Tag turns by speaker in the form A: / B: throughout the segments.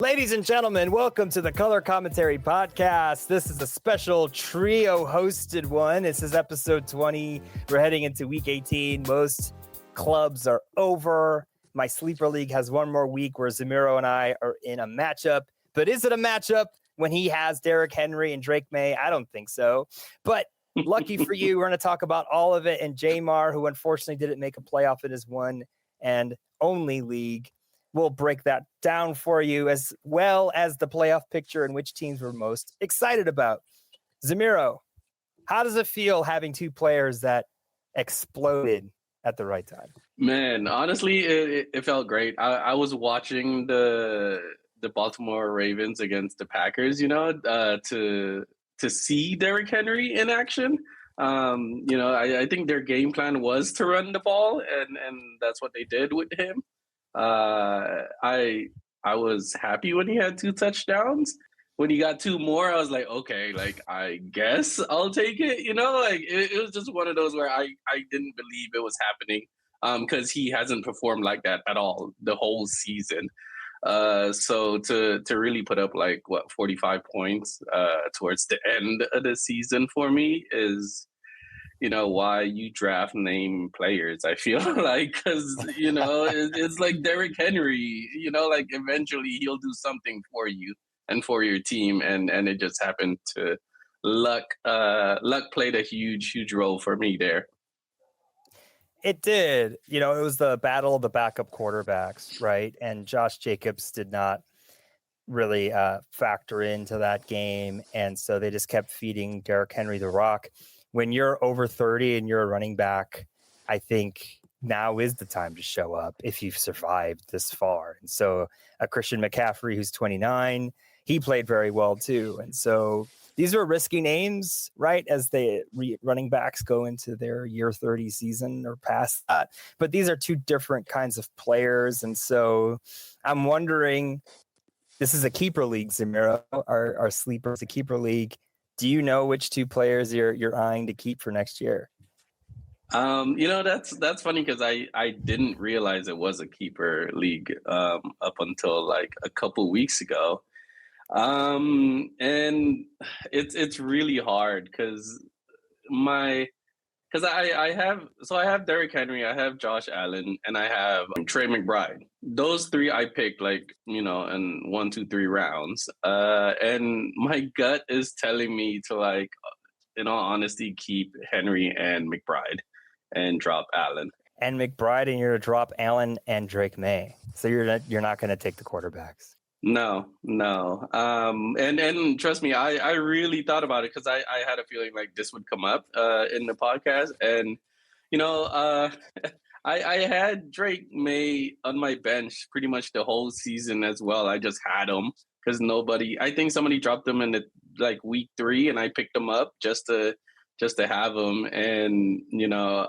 A: Ladies and gentlemen, welcome to the Color Commentary Podcast. This is a special trio hosted one. This is episode 20. We're heading into week 18. Most clubs are over. My sleeper league has one more week where Zemero and I are in a matchup. But is it a matchup when he has Derrick Henry and Drake May? I don't think so. But lucky for you, we're going to talk about all of it. And Jmar, who unfortunately didn't make a playoff in his one and only league, we'll break that down for you, as well as the playoff picture and which teams we're most excited about. Zemero, how does it feel having two players that exploded at the right time?
B: Man, honestly, it felt great. I was watching the Baltimore Ravens against the Packers, to see Derrick Henry in action. I think their game plan was to run the ball, and that's what they did with him. I was happy when he had 2 touchdowns. When he got 2 more, I was like, okay, like I guess I'll take it. It was just one of those where I didn't believe it was happening, because he hasn't performed like that at all the whole season. So to really put up 45 points towards the end of the season for me is why you draft name players. I feel like, because it's like Derrick Henry, eventually he'll do something for you and for your team, and it just happened to luck played a huge role for me there.
A: It did. It was the battle of the backup quarterbacks, right? And Josh Jacobs did not really factor into that game, and so they just kept feeding Derrick Henry the rock. When you're over 30 and you're a running back, I think now is the time to show up if you've survived this far. And so Christian McCaffrey, who's 29, he played very well too. And so these are risky names, right, as the running backs go into their year 30 season or past that. But these are two different kinds of players. And so I'm wondering, this is a keeper league, Zemero, our sleeper is a keeper league. Do you know which two players you're eyeing to keep for next year?
B: That's funny, because I didn't realize it was a keeper league up until like a couple weeks ago. And it's really hard because I have Derrick Henry, I have Josh Allen, and I have Trey McBride. Those 3 I picked in 1, 2, 3 rounds. And my gut is telling me to in all honesty, keep Henry and McBride and drop Allen.
A: And McBride, and you're to drop Allen and Drake May. So you're not going to take the quarterbacks.
B: No. And trust me, I really thought about it, because I had a feeling like this would come up in the podcast. And, I had Drake May on my bench pretty much the whole season as well. I just had him because I think somebody dropped him in the week 3, and I picked him up just to have him. And,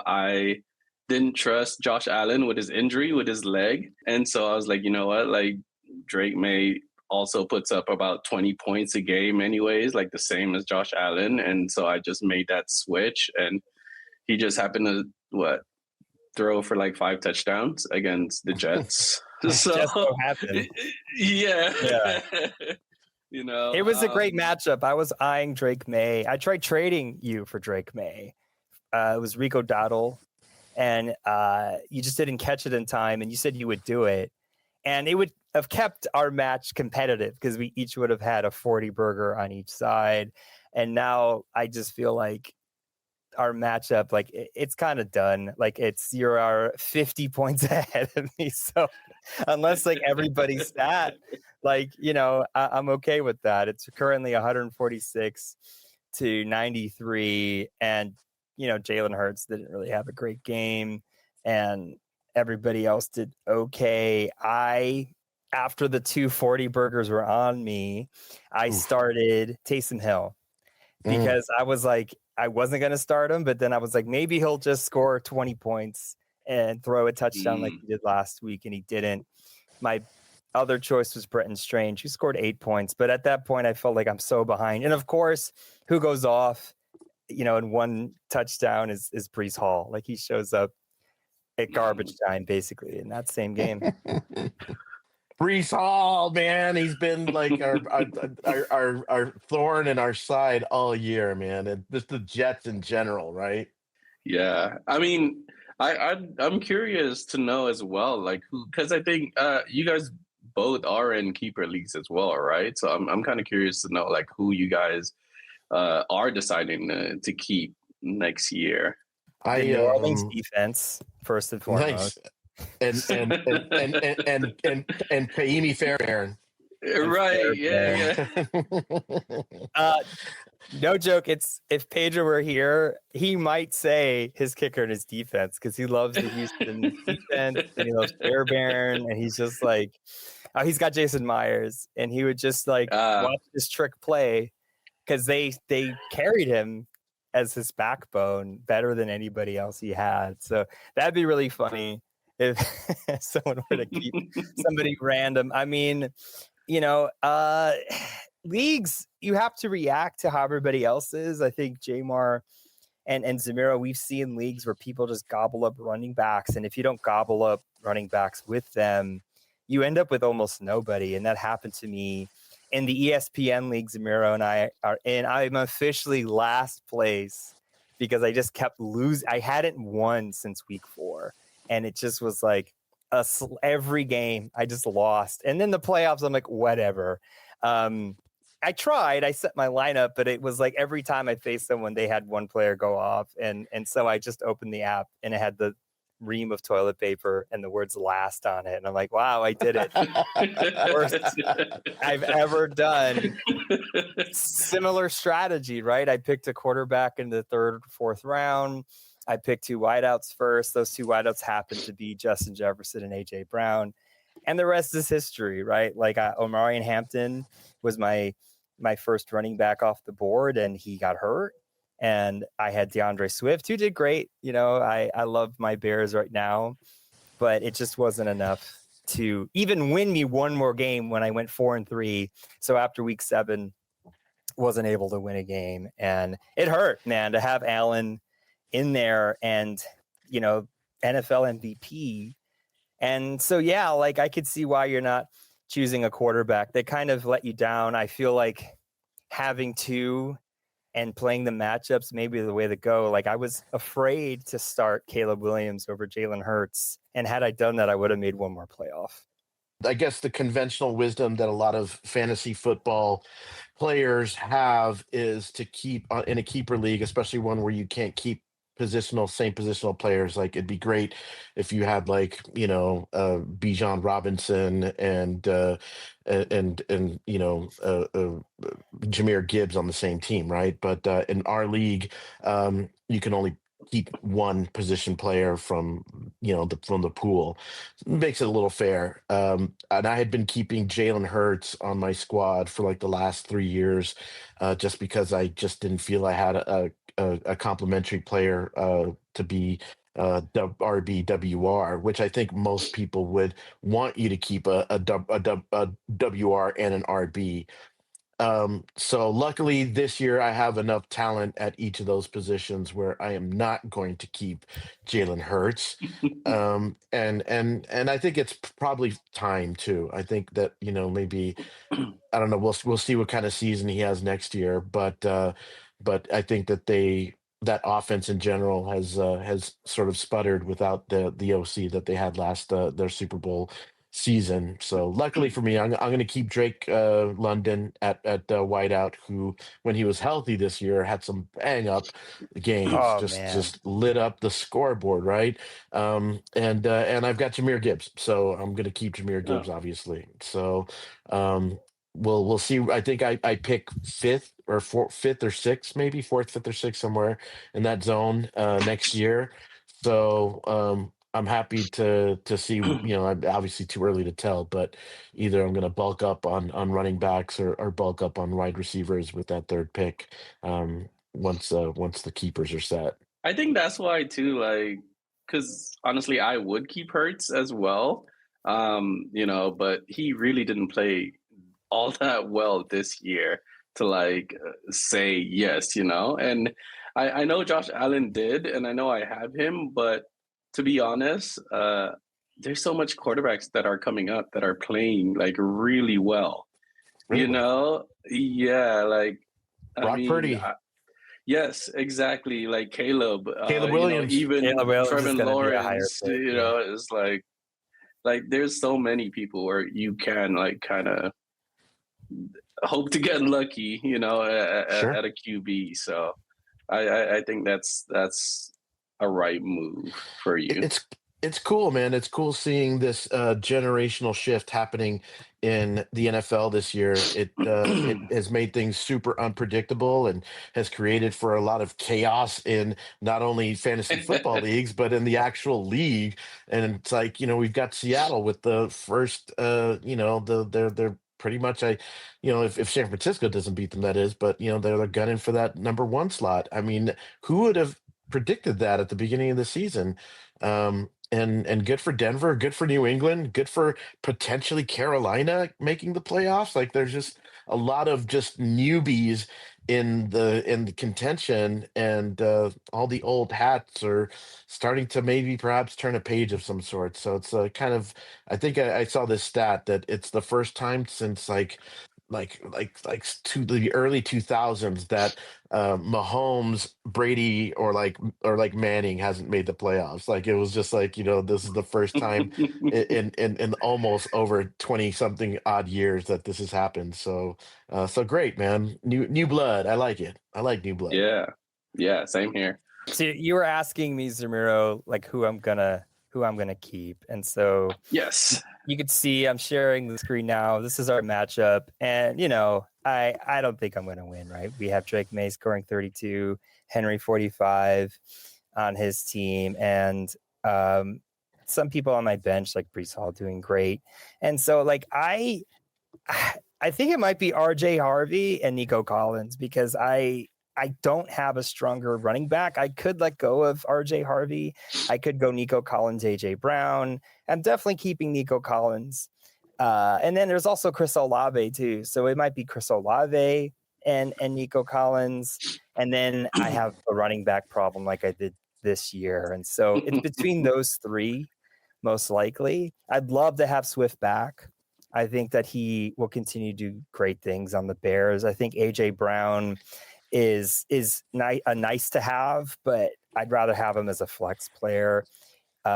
B: I didn't trust Josh Allen with his injury, with his leg. And so I was like, you know what, Drake May also puts up about 20 points a game anyways, the same as Josh Allen. And so I just made that switch, and he just happened to throw for 5 touchdowns against the Jets. So
A: just so happened.
B: Yeah.
A: It was a great matchup. I was eyeing Drake May. I tried trading you for Drake May. It was Rico Dowdle, and you just didn't catch it in time, and you said you would do it. And it would have kept our match competitive because we each would have had a 40 burger on each side. And now I just feel like our matchup, it's kind of done. You're 50 points ahead of me. So unless everybody's stat, I'm okay with that. It's currently 146 to 93. And, Jalen Hurts didn't really have a great game. And everybody else did okay. After the 240 burgers were on me, I started Taysom Hill because I was like, I wasn't going to start him, but then I was like, maybe he'll just score 20 points and throw a touchdown like he did last week, and he didn't. My other choice was Bretton Strange, who scored 8 points, but at that point I felt like I'm so behind. And of course, who goes off, in one touchdown is Breece Hall. He shows up at garbage time, basically, in that same game.
C: Brees Hall, man, he's been like our thorn in our side all year, man. And just the Jets in general, right?
B: Yeah, I mean, I'm curious to know as well, like who, because I think you guys both are in keeper leagues as well, right? So I'm kind of curious to know like who you guys are deciding to keep next year.
A: The
C: I
A: New Orleans defense, first and foremost.
C: nice and Kaimi Fairbairn.
A: And
B: Right? Yeah,
A: no joke. It's if Pedro were here, he might say his kicker and his defense because he loves the Houston defense and he loves Fairbairn, and he's just like, oh, he's got Jason Myers, and he would just like watch this trick play because they carried him as his backbone better than anybody else he had. So that'd be really funny if someone were to keep somebody random. I mean, you know, leagues, you have to react to how everybody else is. I think Jmar and Zemero, we've seen leagues where people just gobble up running backs. And if you don't gobble up running backs with them, you end up with almost nobody. And that happened to me in the ESPN league Zemero and I are in. I'm officially last place because I just kept losing. I hadn't won since week 4. And it just was like every game I just lost. And then the playoffs, I'm like, whatever. I tried. I set my lineup, but it was like every time I faced someone, they had one player go off. And so I just opened the app and it had the ream of toilet paper and the words last on it. And I'm like, wow, I did it. Worst I've ever done. Similar strategy, right? I picked a quarterback in the 3rd, 4th round. I picked 2 wideouts first. Those 2 wideouts happened to be Justin Jefferson and AJ Brown. And the rest is history, right? Like Omari and Hampton was my first running back off the board, and he got hurt. And I had DeAndre Swift, who did great. You know, I love my Bears right now, but it just wasn't enough to even win me one more game when I went 4-3. So after week 7, wasn't able to win a game. And it hurt, man, to have Allen in there and, you know, NFL MVP. And so, yeah, like I could see why you're not choosing a quarterback. They kind of let you down. I feel like having 2 and playing the matchups may be the way to go. Like I was afraid to start Caleb Williams over Jalen Hurts. And had I done that, I would have made one more playoff.
C: I guess the conventional wisdom that a lot of fantasy football players have is to keep in a keeper league, especially one where you can't keep same positional players. Like it'd be great if you had like, you know, Bijan Robinson and you know, Jameer Gibbs on the same team, right? But in our league, you can only keep one position player from, you know, from the pool. It makes it a little fair. And I had been keeping Jalen Hurts on my squad for like the last 3 years, just because I just didn't feel I had a complimentary player to be RBWR, which I think most people would want you to keep a WR and an RB. So luckily this year I have enough talent at each of those positions where I am not going to keep Jalen Hurts. And I think it's probably time too. I think that, you know, maybe I don't know, we'll see what kind of season he has next year, but I think that that offense in general has sort of sputtered without the OC that they had last their Super Bowl season. So luckily for me, I'm going to keep Drake London at wideout, who when he was healthy this year had some bang up games,
A: Oh, man.
C: just lit up the scoreboard, right? And I've got Jameer Gibbs, so I'm going to keep Jameer Gibbs, obviously. So we'll see. I think I pick 5th or 5th or 6th, maybe 4th, 5th or 6th, somewhere in that zone next year. So I'm happy to see, you know, I'm obviously too early to tell, but either I'm going to bulk up on running backs or bulk up on wide receivers with that 3rd pick once the keepers are set.
B: I think that's why too, like, because honestly, I would keep Hurts as well, you know, but he really didn't play all that well this year to like say yes, you know. And I know Josh Allen did, and I know I have him, but to be honest, there's so much quarterbacks that are coming up that are playing like really well.
C: Really
B: You know, yeah, like I
C: Brock
B: mean,
C: Purdy,
B: yes, exactly. Like Caleb,
C: Caleb
B: you know,
C: Williams.
B: even
A: Caleb Williams
B: Trevor
A: is going to be a higher
B: Lawrence,
A: pick.
B: you know, is like there's so many people where you can like kind of hope to get lucky, you know,
C: Sure.
B: at a QB. So I think that's a right move for you.
C: It's cool, man. It's cool seeing this generational shift happening in the NFL this year. It has made things super unpredictable and has created for a lot of chaos in not only fantasy football leagues but in the actual league. And it's like, we've got Seattle with the first, they're pretty much if San Francisco doesn't beat them, that is, but they're gunning for that number one slot. I mean, who would have predicted that at the beginning of the season? And good for Denver, good for New England, good for potentially Carolina making the playoffs. Like there's just a lot of just newbies in the contention, and all the old hats are starting to maybe perhaps turn a page of some sort. So it's kind of, I think I saw this stat that it's the first time since to the early 2000s that Mahomes, Brady, or Manning hasn't made the playoffs. Like it was just like, this is the first time in almost over 20 something odd years that this has happened. So so great, man. New blood. I like it. I like new blood.
B: Yeah, same here.
A: So you were asking me, Zemero, like who I'm gonna keep, and so
B: Yes,
A: you could see I'm sharing the screen now. This is our matchup, and I don't think I'm gonna win. Right? We have Drake May scoring 32, Henry 45 on his team, and some people on my bench like Brees Hall doing great, and so like I think it might be RJ Harvey and Nico Collins because I don't have a stronger running back. I could let go of RJ Harvey. I could go Nico Collins, AJ Brown. I'm definitely keeping Nico Collins. And then there's also Chris Olave too. So it might be Chris Olave and Nico Collins. And then I have a running back problem like I did this year. And so it's between those three, most likely. I'd love to have Swift back. I think that he will continue to do great things on the Bears. I think AJ Brown is a nice to have, but I'd rather have him as a flex player. He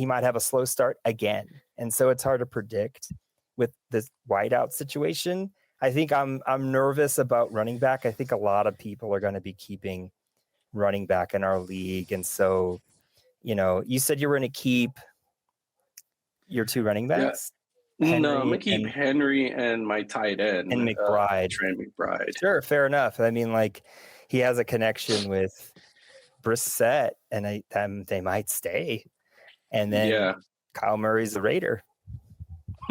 A: might have a slow start again, and so it's hard to predict with this whiteout situation. I think I'm nervous about running back. I think a lot of people are going to be keeping running back in our league, and so you said you were going to keep your two running backs.
B: No, I'm gonna keep Henry and my tight end
A: and McBride.
B: Trent McBride.
A: Sure, fair enough. I mean, like he has a connection with Brissett, and they might stay. And then Kyle Murray's the Raider.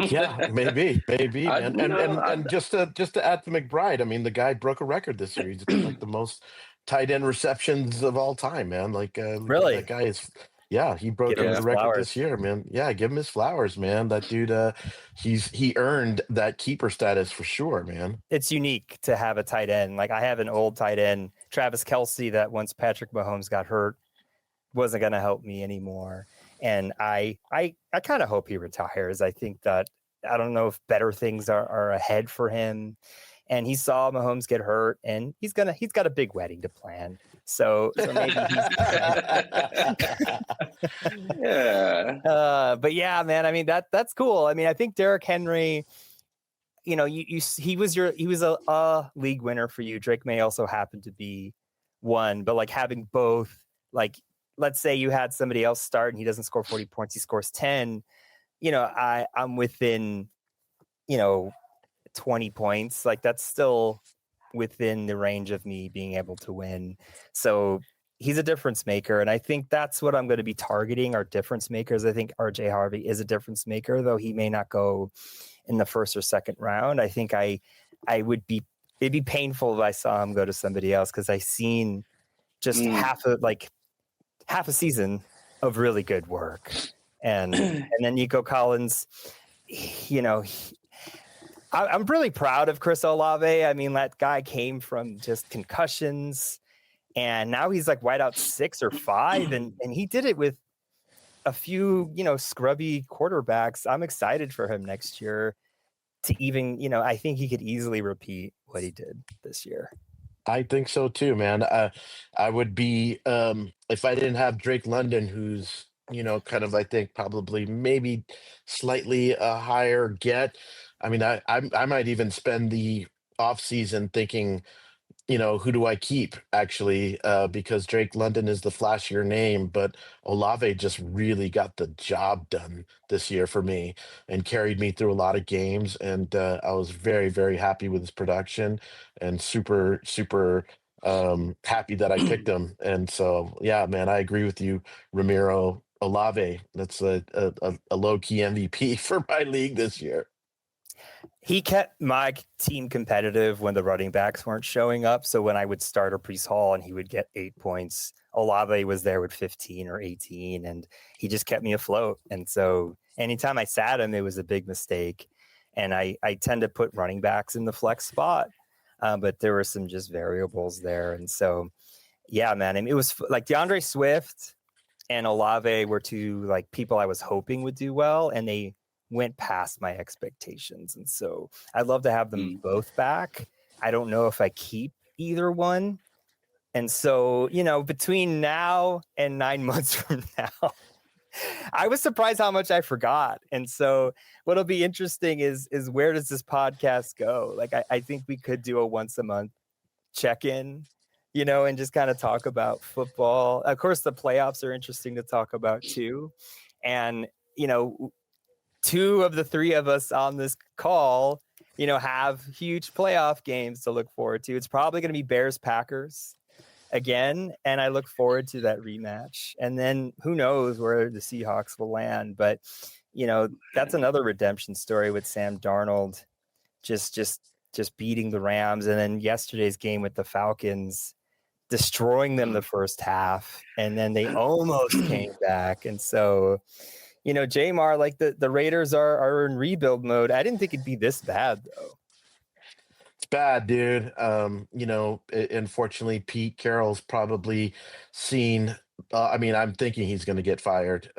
C: Yeah, maybe, and just to add to McBride, I mean, the guy broke a record this year. He's like the most tight end receptions of all time, man. Like
A: really,
C: that guy is. Yeah, he broke the record this year, man. Yeah, give him his flowers, man. That dude, he earned that keeper status for sure, man.
A: It's unique to have a tight end. Like I have an old tight end, Travis Kelce, that once Patrick Mahomes got hurt, wasn't going to help me anymore. And I kind of hope he retires. I think that, I don't know if better things are ahead for him. And he saw Mahomes get hurt, and he's got a big wedding to plan. So maybe he's
B: yeah.
A: But yeah, man, I mean that's cool. I mean, I think Derrick Henry, he was a league winner for you. Drake May also happened to be one, but like having both, like let's say you had somebody else start and he doesn't score 40 points, he scores 10. I'm within 20 points, like that's still within the range of me being able to win. So he's a difference maker, and I think that's what I'm going to be targeting, are difference makers. I think RJ Harvey is a difference maker, though he may not go in the first or second round. I think it'd be painful if I saw him go to somebody else, because I've seen just half a season of really good work. And then Nico Collins, I'm really proud of Chris Olave. I mean, that guy came from just concussions, and now he's like whiteout 6 or 5, and he did it with a few, scrubby quarterbacks, I'm excited for him next year to even, I think he could easily repeat what he did this year.
C: I think so too, man. I would be if I didn't have Drake London, who's kind of I think probably maybe slightly a higher get. I mean, I might even spend the off season thinking, who do I keep actually? Because Drake London is the flashier name, but Olave just really got the job done this year for me and carried me through a lot of games. And I was very, very happy with his production and super, super happy that I picked him. And so, yeah, man, I agree with you, Ramiro. Olave, that's a low key MVP for my league this year.
A: He kept my team competitive when the running backs weren't showing up. So when I would start a Breece Hall and he would get 8 points, Olave was there with 15 or 18, and he just kept me afloat. And so anytime I sat him, it was a big mistake. And I tend to put running backs in the flex spot, but there were some just variables there. And so, yeah, man, I mean, it was like DeAndre Swift and Olave were two like people I was hoping would do well, and they went past my expectations. And so I'd love to have them both back. I don't know if I keep either one. And so, between now and 9 months from now, I was surprised how much I forgot. And so what'll be interesting is where does this podcast go? Like, I think we could do a once a month check-in, and just kind of talk about football. Of course, the playoffs are interesting to talk about too. And, two of the three of us on this call, have huge playoff games to look forward to. It's probably going to be Bears-Packers again, and I look forward to that rematch. And then who knows where the Seahawks will land. But, that's another redemption story with Sam Darnold just beating the Rams. And then yesterday's game with the Falcons, destroying them the first half. And then they almost came back. And so, Jmar, like the Raiders are in rebuild mode. I didn't think it'd be this bad, though.
C: It's bad, dude. Unfortunately, Pete Carroll's probably seen. I mean, I'm thinking he's going to get fired.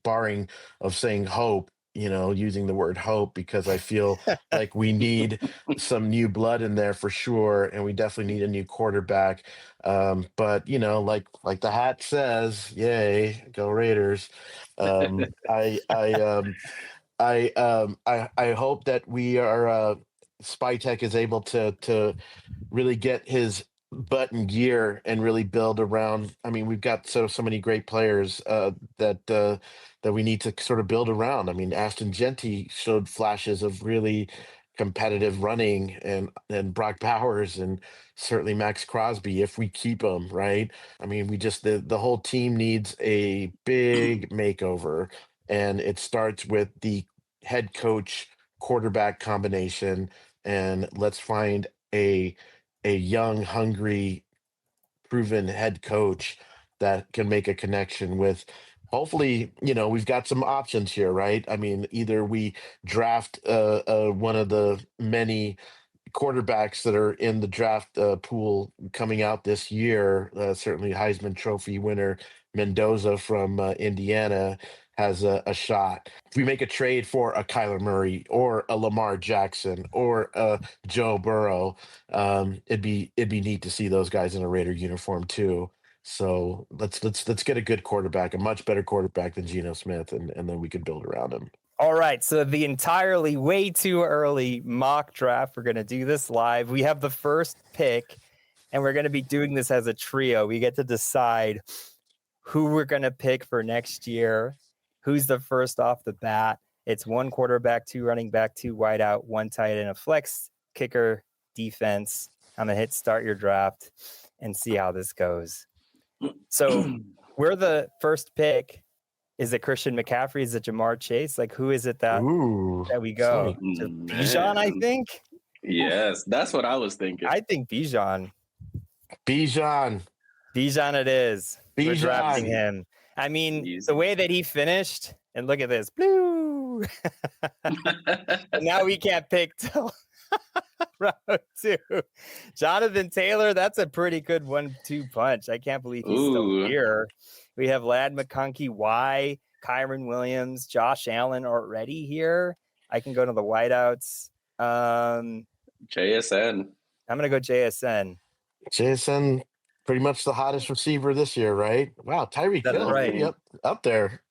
C: Barring of saying hope, using the word hope, because I feel like we need some new blood in there for sure, and we definitely need a new quarterback. But like the hat says, "Yay, go Raiders!" I hope that we are. Spytech is able to really get his butt in gear and really build around. I mean, we've got so many great players that we need to sort of build around. I mean, Aston Genty showed flashes of really competitive running, and Brock Bowers, and certainly Max Crosby if we keep him, right? I mean, we just the whole team needs a big makeover, and it starts with the head coach quarterback combination, and let's find a young, hungry, proven head coach that can make a connection with. Hopefully, we've got some options here, right? I mean, either we draft one of the many quarterbacks that are in the draft pool coming out this year. Certainly, Heisman Trophy winner Mendoza from Indiana has a shot. If we make a trade for a Kyler Murray or a Lamar Jackson or a Joe Burrow, it'd be neat to see those guys in a Raider uniform too. So let's get a good quarterback, a much better quarterback than Geno Smith, and then we can build around him.
A: All right, so the entirely way too early mock draft, we're going to do this live. We have the first pick, and we're going to be doing this as a trio. We get to decide who we're going to pick for next year, who's the first off the bat. It's one quarterback, two running back, two wideout, one tight end, a flex, kicker, defense. I'm going to hit start your draft and see how this goes. So we're the first pick. Is it Christian McCaffrey? Is it Jamar Chase? Like, who is it that we go? To Bijan, I think?
B: Yes, that's what I was thinking.
A: I think Bijan.
C: Bijan
A: it is. We're drafting
C: Bijan.
A: him. I mean,
B: Easy.
A: the way that he finished, and look at this. Blue. Now we can't pick till round 2. Jonathan Taylor, that's a pretty good 1-2 punch. I can't believe he's still here. We have Lad McConkey, Y, Kyron Williams, Josh Allen already here. I can go to the wideouts.
B: JSN.
A: I'm going to go JSN.
C: JSN, pretty much the hottest receiver this year, right? Wow, Tyreek
A: That's
C: Hill,
A: right.
C: up there.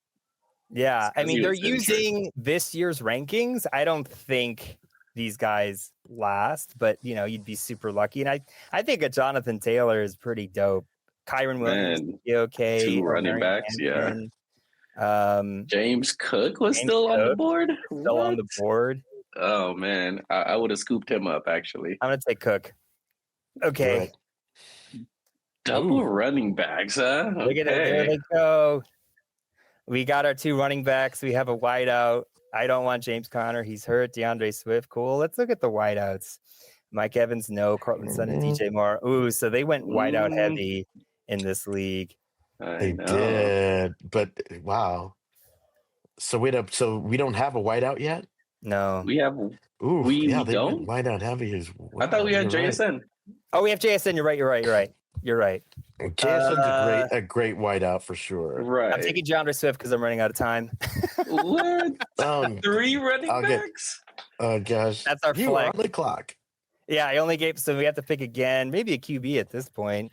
A: Yeah, I mean, they're
B: injured.
A: using this year's rankings. I don't think these guys last, but, you'd be super lucky. And I think a Jonathan Taylor is pretty dope. Kyron Williams, okay.
B: 2 running backs,
A: Hampton,
B: James Cook was
A: James
B: still on the
A: Cook
B: board?
A: still on the board.
B: Oh, man. I would have scooped him up, actually.
A: I'm going to take Cook. Okay.
C: Right.
B: Double running backs, huh? Okay.
A: Look at it. There they go. We got our 2 running backs. We have a wideout. I don't want James Conner. He's hurt. DeAndre Swift. Cool. Let's look at the wideouts. Mike Evans, no. Cortland Sutton and DJ Moore. Ooh, so they went wideout heavy in this league.
C: They did, but wow. So we don't have a wideout yet?
A: No.
B: We have.
C: Ooh,
B: we
C: they
B: don't.
C: went wideout heavy.
B: I thought we had JSN.
C: Right.
A: Oh, we have JSN. You're right.
C: JSN's a great wideout for sure.
B: Right.
A: I'm taking DeAndre Swift because I'm running out of time.
B: What? 3 running backs?
C: Oh gosh,
A: that's our
C: you
A: flex.
C: are on the clock.
A: Yeah, I only gave, so we have to pick again. Maybe a QB at this point.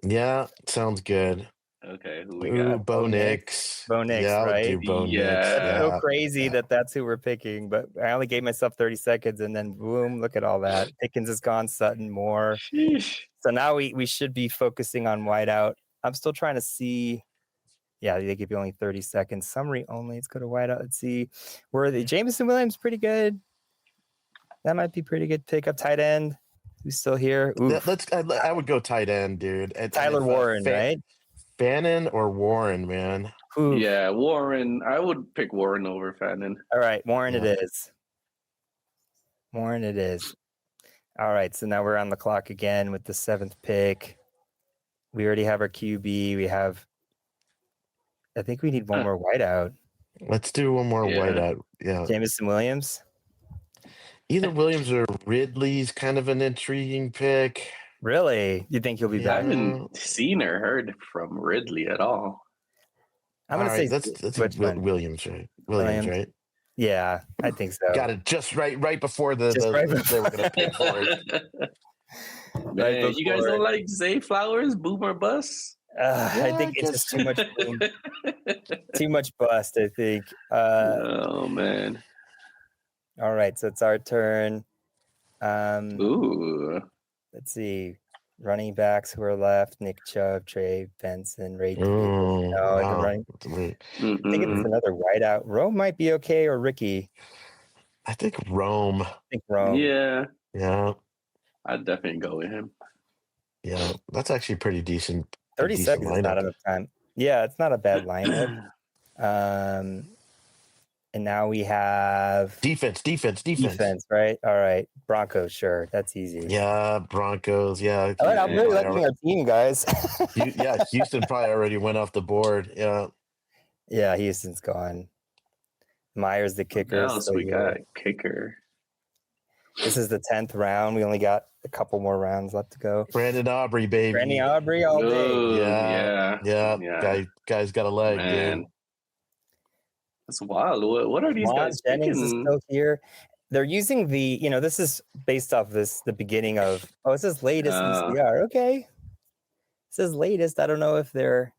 C: Yeah, sounds good.
B: Okay, who we got?
C: Bo Nix.
A: Bo Nix,
C: yeah,
A: right?
C: I'll do Bo Nix.
B: Yeah.
A: So crazy that's who we're picking, but I only gave myself 30 seconds and then boom, look at all that. Pickens is gone, Sutton more.
B: Sheesh.
A: So now we should be focusing on wideout. I'm still trying to see. Yeah, they give you only 30 seconds. Summary only. Let's go to wideout. Let's see. Where are they? Jameson Williams, pretty good. That might be pretty good pick up. Tight end. Who's still here?
C: I would go tight end, dude.
A: Tyler Warren, right?
C: Fannin or Warren, man.
A: Oof.
B: Yeah, Warren. I would pick Warren over Fannin.
A: All right, Warren it is. All right, so now we're on the clock again with the 7th pick. We already have our QB. I think we need one more wideout.
C: Let's do one more whiteout. Yeah.
A: Jameson Williams.
C: Either Williams or Ridley's kind of an intriguing pick.
A: Really? You think he'll be back?
B: I haven't seen or heard from Ridley at all.
A: I'm going to say
C: that's Williams, right? Williams, right?
A: Yeah, I think so.
C: Got it just right before they were going to pick for it.
B: Man, you guys don't like Zay Flowers, boom or bust?
A: I think it's just too much boom. Too much bust, I think.
B: Oh, man.
A: All right, so it's our turn.
B: Ooh.
A: Let's see. Running backs who are left: Nick Chubb, Trey Benson, Ray. I think it's another whiteout. Rome might be okay, or Ricky.
C: I think Rome.
B: Yeah.
C: Yeah.
B: I'd definitely go with him.
C: Yeah, that's actually pretty decent.
A: 30 seconds is not enough time. Yeah, it's not a bad lineup. And now we have
C: defense,
A: right? All right, Broncos, sure, that's easy.
C: Yeah, Broncos. Yeah,
A: all right, I'm really liking our team, guys.
C: Yeah, Houston probably already went off the board.
A: Yeah, Houston's gone. Myers, the kicker.
B: So we got kicker.
A: This is the 10th round. We only got a couple more rounds left to go.
C: Brandon Aubrey, baby.
A: Brandon Aubrey all day.
B: Ooh,
C: Yeah. Guy's got a leg,
B: man.
C: dude.
B: That's wild. What are these guys
A: Jennings
B: picking?
A: is still here. They're using this is based off the beginning of, it says latest in CR. Okay. It says latest. I don't know if they're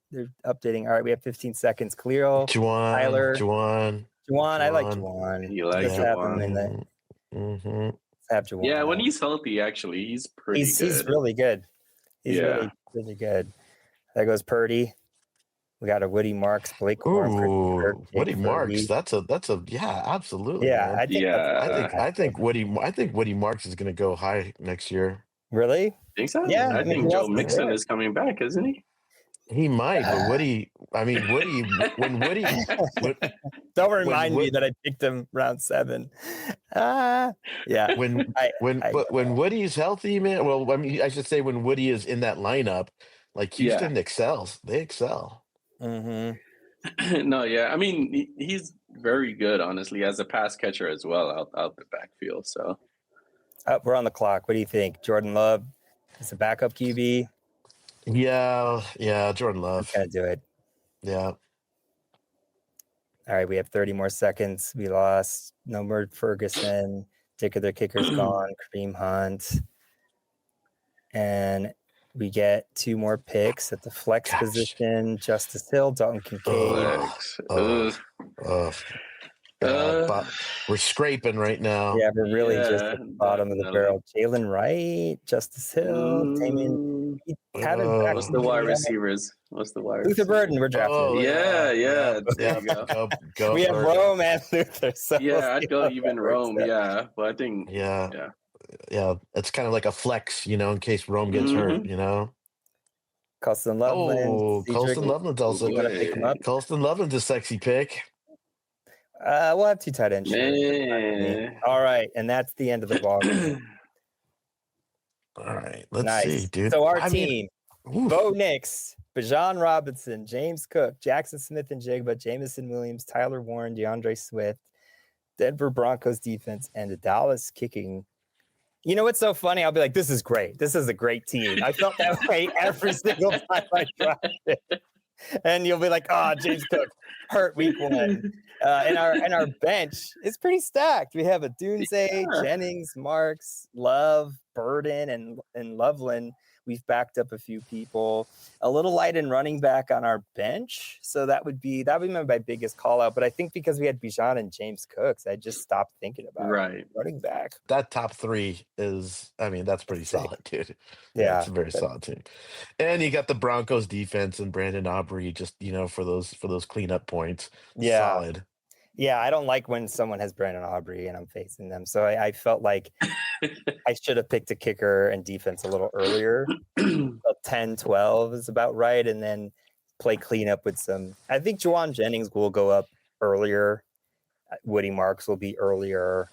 A: updating. All right, we have 15 seconds. Cleo, Tyler.
C: Juwan.
A: I like Juwan.
B: You like Juwan?
A: Mm-hmm. Have Juwan.
B: Yeah, when he's healthy, actually, he's pretty good.
A: He's really good. He's really good. There goes Purdy. We got a Woody Marks, Blake
C: Cornford. Woody Marks. That's a absolutely.
A: Yeah,
C: man. I think Woody Marks is going to go high next year.
A: Really?
B: Think so?
A: Yeah,
B: I think Joe Mixon is coming back, isn't he?
C: He might, but Woody.
A: Don't remind me that I picked him round 7. Yeah.
C: When Woody's healthy, man. Well, I mean, I should say when Woody is in that lineup, like Houston excels. They excel.
A: Mm-hmm.
B: No, yeah. I mean, he's very good, honestly, as a pass catcher as well out the backfield. So,
A: We're on the clock. What do you think? Jordan Love is a backup QB.
C: Yeah, Jordan
A: I'm
C: Love.
A: gonna do it.
C: Yeah.
A: All right, we have 30 more seconds. We lost. No more Ferguson. Dick of their kicker's gone. Kareem Hunt. And we get 2 more picks at the flex position. Justice Hill, Dalton Kincaid.
C: But we're scraping right now.
A: Yeah, we're really just at the bottom of the barrel. Jalen Wright, Justice Hill, Damien.
B: What's the wide receivers?
A: Luther Burden, we're drafting.
B: Oh, yeah. There you go.
C: Go
A: we have
C: Burden.
A: Rome and Luther. So
B: I'd go even Rome. Yeah, but I think
C: yeah, it's kind of like a flex, in case Rome gets hurt.
A: Colston Loveland.
C: Colston Loveland's also.
A: You want to pick him up?
C: Colston Loveland's a sexy pick.
A: We'll have 2 tight ends. All right, and that's the end of the ball.
C: All right, let's see, dude.
A: So our team: Bo Nix, Bijan Robinson, James Cook, Jackson Smith and Jigba, Jamison Williams, Tyler Warren, DeAndre Swift, Denver Broncos defense, and the Dallas kicking. You know what's so funny? I'll be like, "This is great. This is a great team." I felt that way every single time I drafted. And you'll be like, "Oh, James Cook hurt week 1." And our bench is pretty stacked. We have a Dunze, Jennings, Marks, Love, Burden, and Loveland. We've backed up a few people. A little light in running back on our bench, so that would be my biggest call out. But I think because we had Bijan and James Cooks, I just stopped thinking about running back.
C: That top 3 is, that's pretty solid, dude.
A: Yeah,
C: it's a very solid team. And you got the Broncos defense and Brandon Aubrey, just for those cleanup points.
A: Yeah,
C: solid.
A: Yeah, I don't like when someone has Brandon Aubrey and I'm facing them. So I felt like I should have picked a kicker and defense a little earlier. 10, 12 is about right. And then play cleanup with some. I think Juwan Jennings will go up earlier. Woody Marks will be earlier.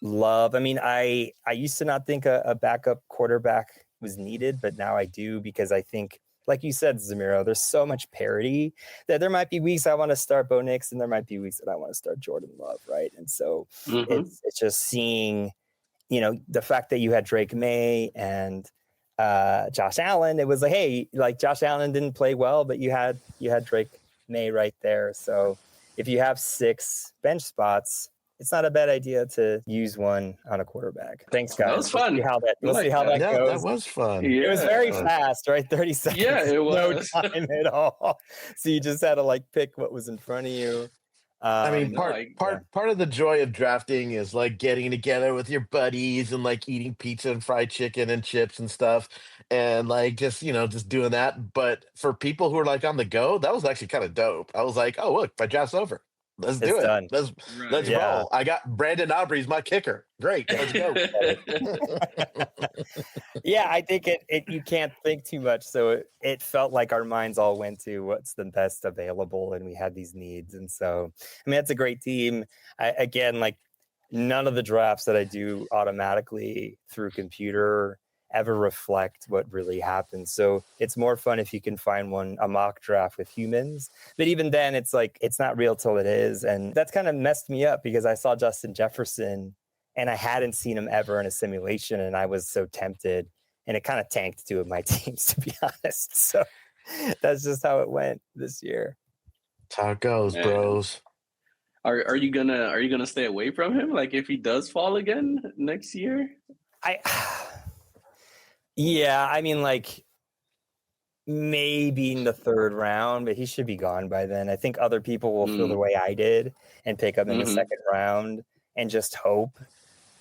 A: Love. I used to not think a backup quarterback was needed, but now I do, because I think, like you said, Zemero, there's so much parity that there might be weeks I want to start Bo Nix and there might be weeks that I want to start Jordan Love, right? And so it's just seeing, the fact that you had Drake May and Josh Allen. It was like, hey, like Josh Allen didn't play well, but you had Drake May right there. So if you have 6 bench spots, it's not a bad idea to use one on a quarterback. Thanks, guys.
B: That was fun.
A: We'll see how that goes.
C: That was fun.
A: Yeah. It was very fast, right? 30 seconds.
B: Yeah, it was.
A: No time at all. So you just had to pick what was in front of you.
C: Part of the joy of drafting is getting together with your buddies and eating pizza and fried chicken and chips and stuff, and just doing that. But for people who are on the go, that was actually kind of dope. I was like, oh look, my draft's over. Let's do it.
A: Done.
C: Let's roll. I got Brandon Aubrey's my kicker. Great. Let's go.
A: Yeah, I think you can't think too much. So it felt like our minds all went to what's the best available, and we had these needs. And so, it's a great team. Again, none of the drafts that I do automatically through computer ever reflect what really happened. So it's more fun if you can find a mock draft with humans. But even then, it's it's not real till it is. And that's kind of messed me up, because I saw Justin Jefferson and I hadn't seen him ever in a simulation, and I was so tempted, and it kind of tanked 2 of my teams, to be honest. So that's just how it went this year.
C: That's how it goes, bros.
B: Are you gonna stay away from him? If he does fall again next year?
A: Yeah, maybe in the 3rd round, but he should be gone by then. I think other people will feel the way I did and pick up in the 2nd round and just hope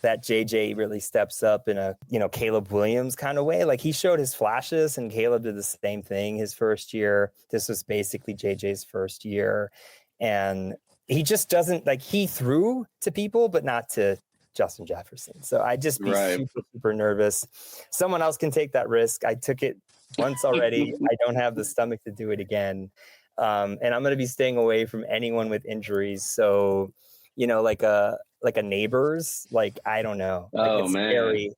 A: that JJ really steps up in a, Caleb Williams kind of way. He showed his flashes, and Caleb did the same thing his first year. This was basically JJ's first year. And he just doesn't, he threw to people, but not to Justin Jefferson. So I'd just be super, super nervous. Someone else can take that risk. I took it once already. I don't have the stomach to do it again. And I'm going to be staying away from anyone with injuries. So, like a Neighbors, I don't know. It's scary.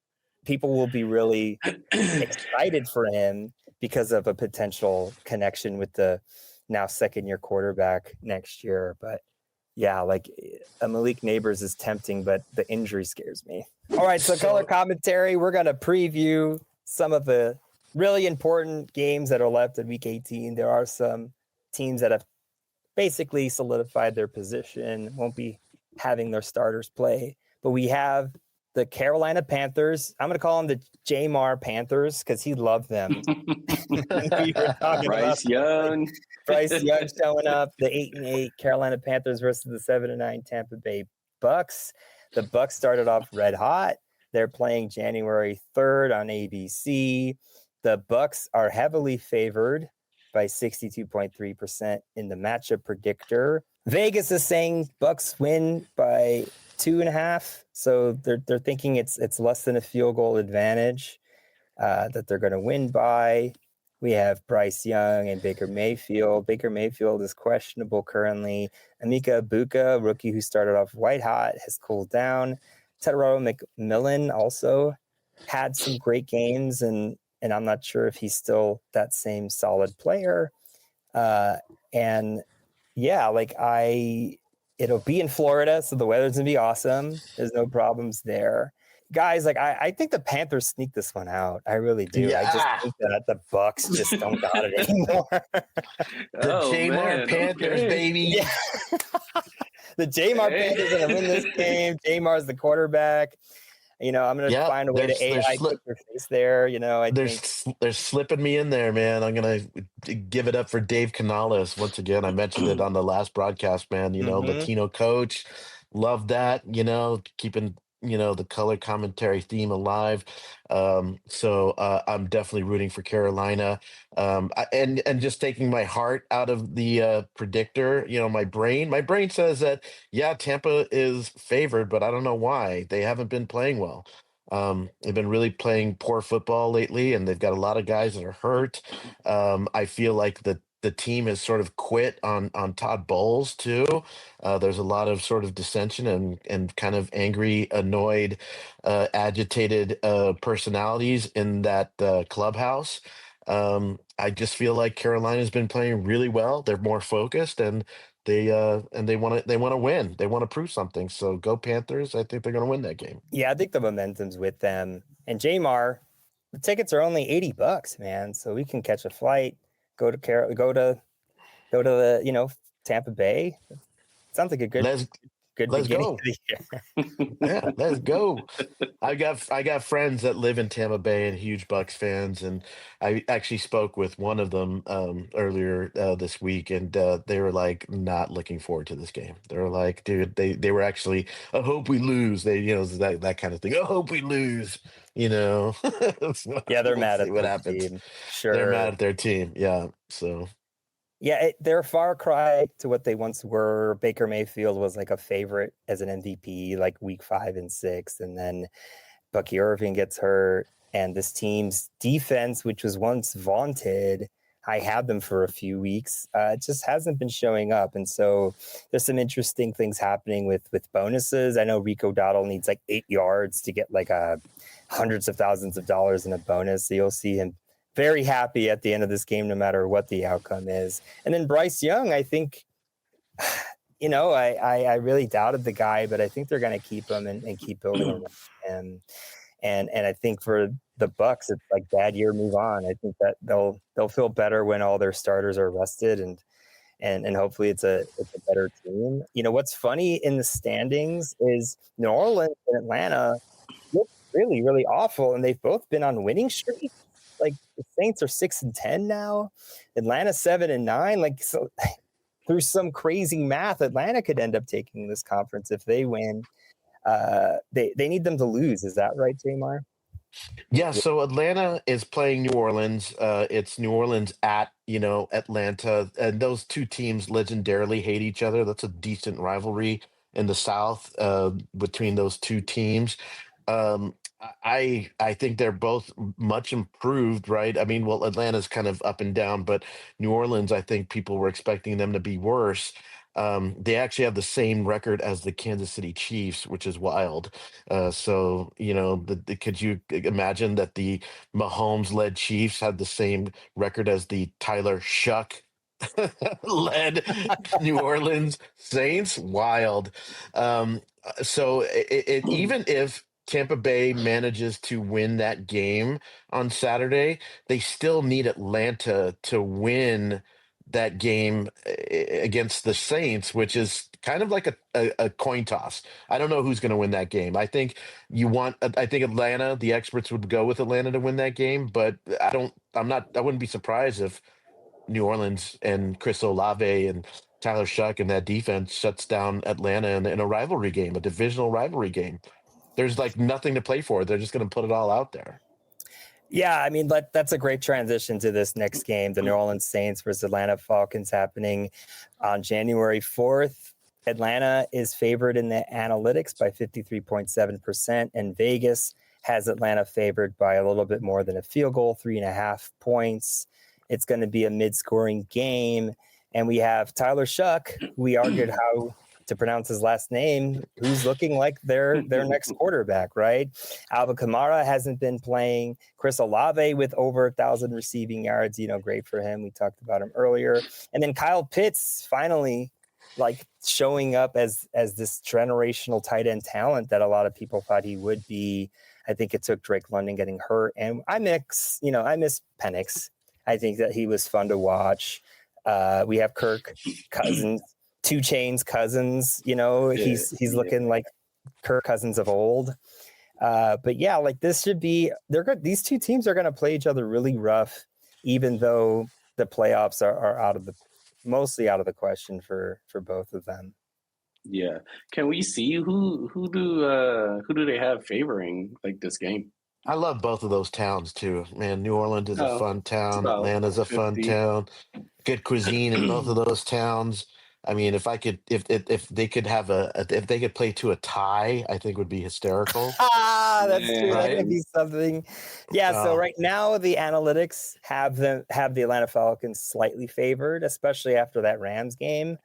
A: People will be really excited for him because of a potential connection with the now 2nd-year quarterback next year. But Yeah, like a Malik Neighbors is tempting, but the injury scares me. All right, so color commentary. We're going to preview some of the really important games that are left in Week 18. There are some teams that have basically solidified their position, won't be having their starters play. But we have the Carolina Panthers. I'm going to call them the Jmar Panthers because he loved them. We were talking
B: Bryce Young.
A: Bryce Young showing up. The 8-8 Carolina Panthers versus the 7-9 Tampa Bay Bucks. The Bucks started off red hot. They're playing January 3rd on ABC. The Bucks are heavily favored by 62.3% in the matchup predictor. Vegas is saying Bucks win by 2.5. So they're thinking it's less than a field goal advantage that they're going to win by. We have Bryce Young and Baker Mayfield. Baker Mayfield is questionable currently. Emeka Egbuka, rookie who started off white hot, has cooled down. Tedaro McMillan also had some great games, and I'm not sure if he's still that same solid player. And yeah, like it'll be in Florida, so the weather's gonna be awesome. There's no problems there. Guys, like I think the Panthers sneak this one out. I really do.
C: Yeah.
A: I just think that the Bucks just don't got it anymore.
C: The Jmar Panthers, baby.
A: Yeah. The Jmar Panthers are gonna win this game. Jmar's the quarterback. I'm gonna find a way to AI put their face there.
C: They're slipping me in there, man. I'm gonna give it up for Dave Canales once again. I mentioned it on the last broadcast, man. Latino coach, love that. Keeping the color commentary theme alive. So I'm definitely rooting for Carolina. And just taking my heart out of the predictor. My brain says that Tampa is favored, but I don't know why. They haven't been playing well. They've been really playing poor football lately, and they've got a lot of guys that are hurt. I feel like the team has sort of quit on Todd Bowles too. There's a lot of sort of dissension and kind of angry, annoyed, agitated personalities in that clubhouse. I just feel like Carolina's been playing really well. They're more focused, and they want to win. They want to prove something. So go Panthers! I think they're going to win that game.
A: Yeah, I think the momentum's with them. And Jmar, the tickets are only $80, man. So we can catch a flight, go to the Tampa Bay. Sounds like a good
C: let's
A: beginning
C: go.
A: of the year.
C: Yeah, let's go. I got friends that live in Tampa Bay and huge Bucks fans, and I actually spoke with one of them earlier this week, and they were like not looking forward to this game. They were like, dude, they were actually, I hope we lose. They that kind of thing. I hope we lose. So
A: Yeah, they're mad at
C: what
A: their
C: happens.
A: team. Sure,
C: they're mad at their team. Yeah, so.
A: Yeah, they're a far cry to what they once were. Baker Mayfield was like a favorite as an MVP, like week 5 and 6, and then Bucky Irving gets hurt, and this team's defense, which was once vaunted, I had them for a few weeks. It just hasn't been showing up, and so there's some interesting things happening with bonuses. I know Rico Dowdle needs like 8 yards to get like hundreds of thousands of dollars in a bonus, so you'll see him very happy at the end of this game, no matter what the outcome is. And then Bryce Young, I think, I really doubted the guy, but I think they're going to keep him and keep building around him. And I think for the Bucks, it's like bad year, move on. I think that they'll feel better when all their starters are rested, and hopefully it's a better team. What's funny in the standings is New Orleans and Atlanta look really, really awful, and they've both been on winning streaks. Like the Saints are 6-10 now, Atlanta 7-9. Like, so through some crazy math, Atlanta could end up taking this conference if they win. They need them to lose. Is that right, Jmar?
C: Yeah, so Atlanta is playing New Orleans. It's New Orleans at Atlanta, and those two teams legendarily hate each other. That's a decent rivalry in the South between those two teams. I think they're both much improved, right? I mean, well, Atlanta's kind of up and down, but New Orleans, I think people were expecting them to be worse. They actually have the same record as the Kansas City Chiefs, which is wild. So, could you imagine that the Mahomes-led Chiefs had the same record as the Tyler Shuck led New Orleans Saints. Wild. So even if Tampa Bay manages to win that game on Saturday, they still need Atlanta to win that game against the Saints, which is kind of like a coin toss. I don't know who's going to win that game. I think Atlanta, the experts would go with Atlanta to win that game, but I wouldn't be surprised if New Orleans and Chris Olave and Tyler Shuck and that defense shuts down Atlanta in a rivalry game, a divisional rivalry game. There's like nothing to play for. They're just going to put it all out there.
A: Yeah, I mean, that's a great transition to this next game, the New Orleans Saints versus Atlanta Falcons, happening on January 4th. Atlanta is favored in the analytics by 53.7%, and Vegas has Atlanta favored by a little bit more than a field goal, 3.5 points. It's going to be a mid-scoring game, and we have Tyler Shuck, who we argued how to pronounce his last name, who's looking like their next quarterback, right? Alvin Kamara hasn't been playing. Chris Olave with over 1,000 receiving yards, great for him. We talked about him earlier. And then Kyle Pitts finally showing up as this generational tight end talent that a lot of people thought he would be. I think it took Drake London getting hurt. And I miss Penix. I think that he was fun to watch. We have Kirk Cousins, 2 Chainz Cousins, he's looking like Kirk Cousins of old. But yeah, this should be, these two teams are going to play each other really rough, even though the playoffs are mostly out of the question for both of them.
B: Yeah. Can we see who do they have favoring this game?
C: I love both of those towns too, man. New Orleans is a fun town. Atlanta's a
B: 50.
C: fun town. Good cuisine in both of those towns. I mean, if they could play to a tie, I think would be hysterical.
A: That's true. Right? That could be something. Yeah. So right now the analytics have the Atlanta Falcons slightly favored, especially after that Rams game.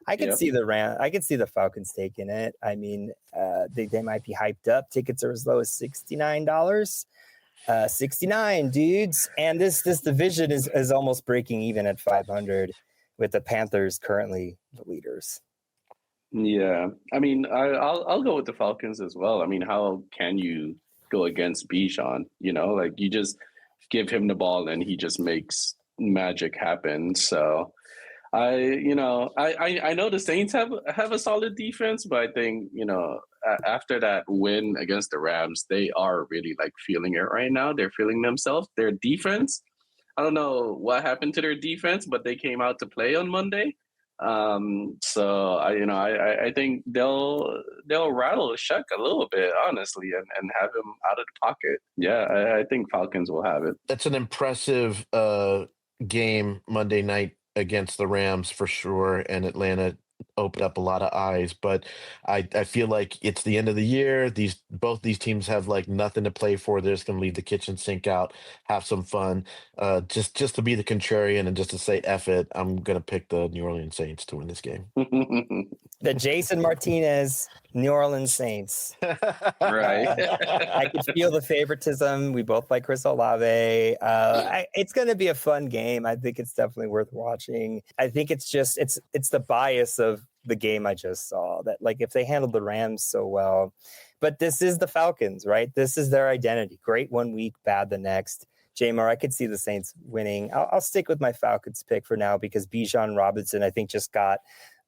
A: I could see the Falcons taking it. I mean, they might be hyped up. Tickets are as low as $69. 69 dudes. And this division is almost breaking even at 500, with the Panthers currently the leaders.
B: Yeah. I mean, I'll go with the Falcons as well. I mean, how can you go against Bijan? You just give him the ball and he just makes magic happen. So I know the Saints have a solid defense, but I think, after that win against the Rams, they are really feeling it right now. They're feeling themselves. Their defense, I don't know what happened to their defense, but they came out to play on Monday. So I think they'll rattle Shuck a little bit, honestly, and have him out of the pocket. Yeah, I think Falcons will have it.
C: That's an impressive game Monday night against the Rams for sure, and Atlanta opened up a lot of eyes. But I feel like it's the end of the year. Both these teams have nothing to play for. They're just going to leave the kitchen sink out, have some fun. Just to be the contrarian and just to say F it, I'm going to pick the New Orleans Saints to win this game.
A: The Jason Martinez New Orleans Saints.
B: Right.
A: I can feel the favoritism. We both like Chris Olave. It's going to be a fun game. I think it's definitely worth watching. I think it's the bias of the game I just saw, that if they handled the Rams so well, but this is the Falcons, right? This is their identity. Great one week, bad the next. Jmar, I could see the Saints winning. I'll stick with my Falcons pick for now because Bijan Robinson, I think, just got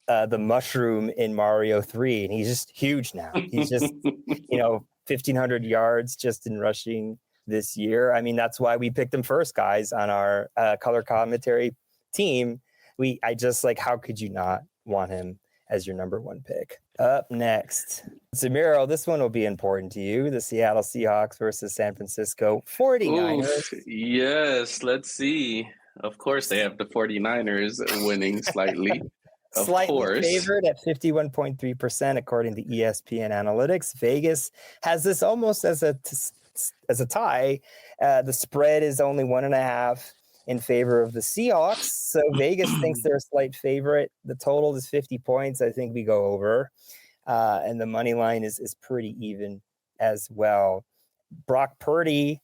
A: the mushroom in Mario 3, and he's just huge now. He's just 1,500 yards just in rushing this year. I mean, that's why we picked him first, guys, on our color commentary team. How could you not want him as your number one pick? Up next, Zemero, this one will be important to you. The Seattle Seahawks versus San Francisco 49ers.
B: Oof, yes, let's see. Of course, they have the 49ers winning slightly.
A: Slightly favored at 51.3% according to ESPN Analytics. Vegas has this almost as a tie. The spread is only 1.5 in favor of the Seahawks. So Vegas thinks they're a slight favorite. The total is 50 points. I think we go over. And the money line is pretty even as well. Brock Purdy,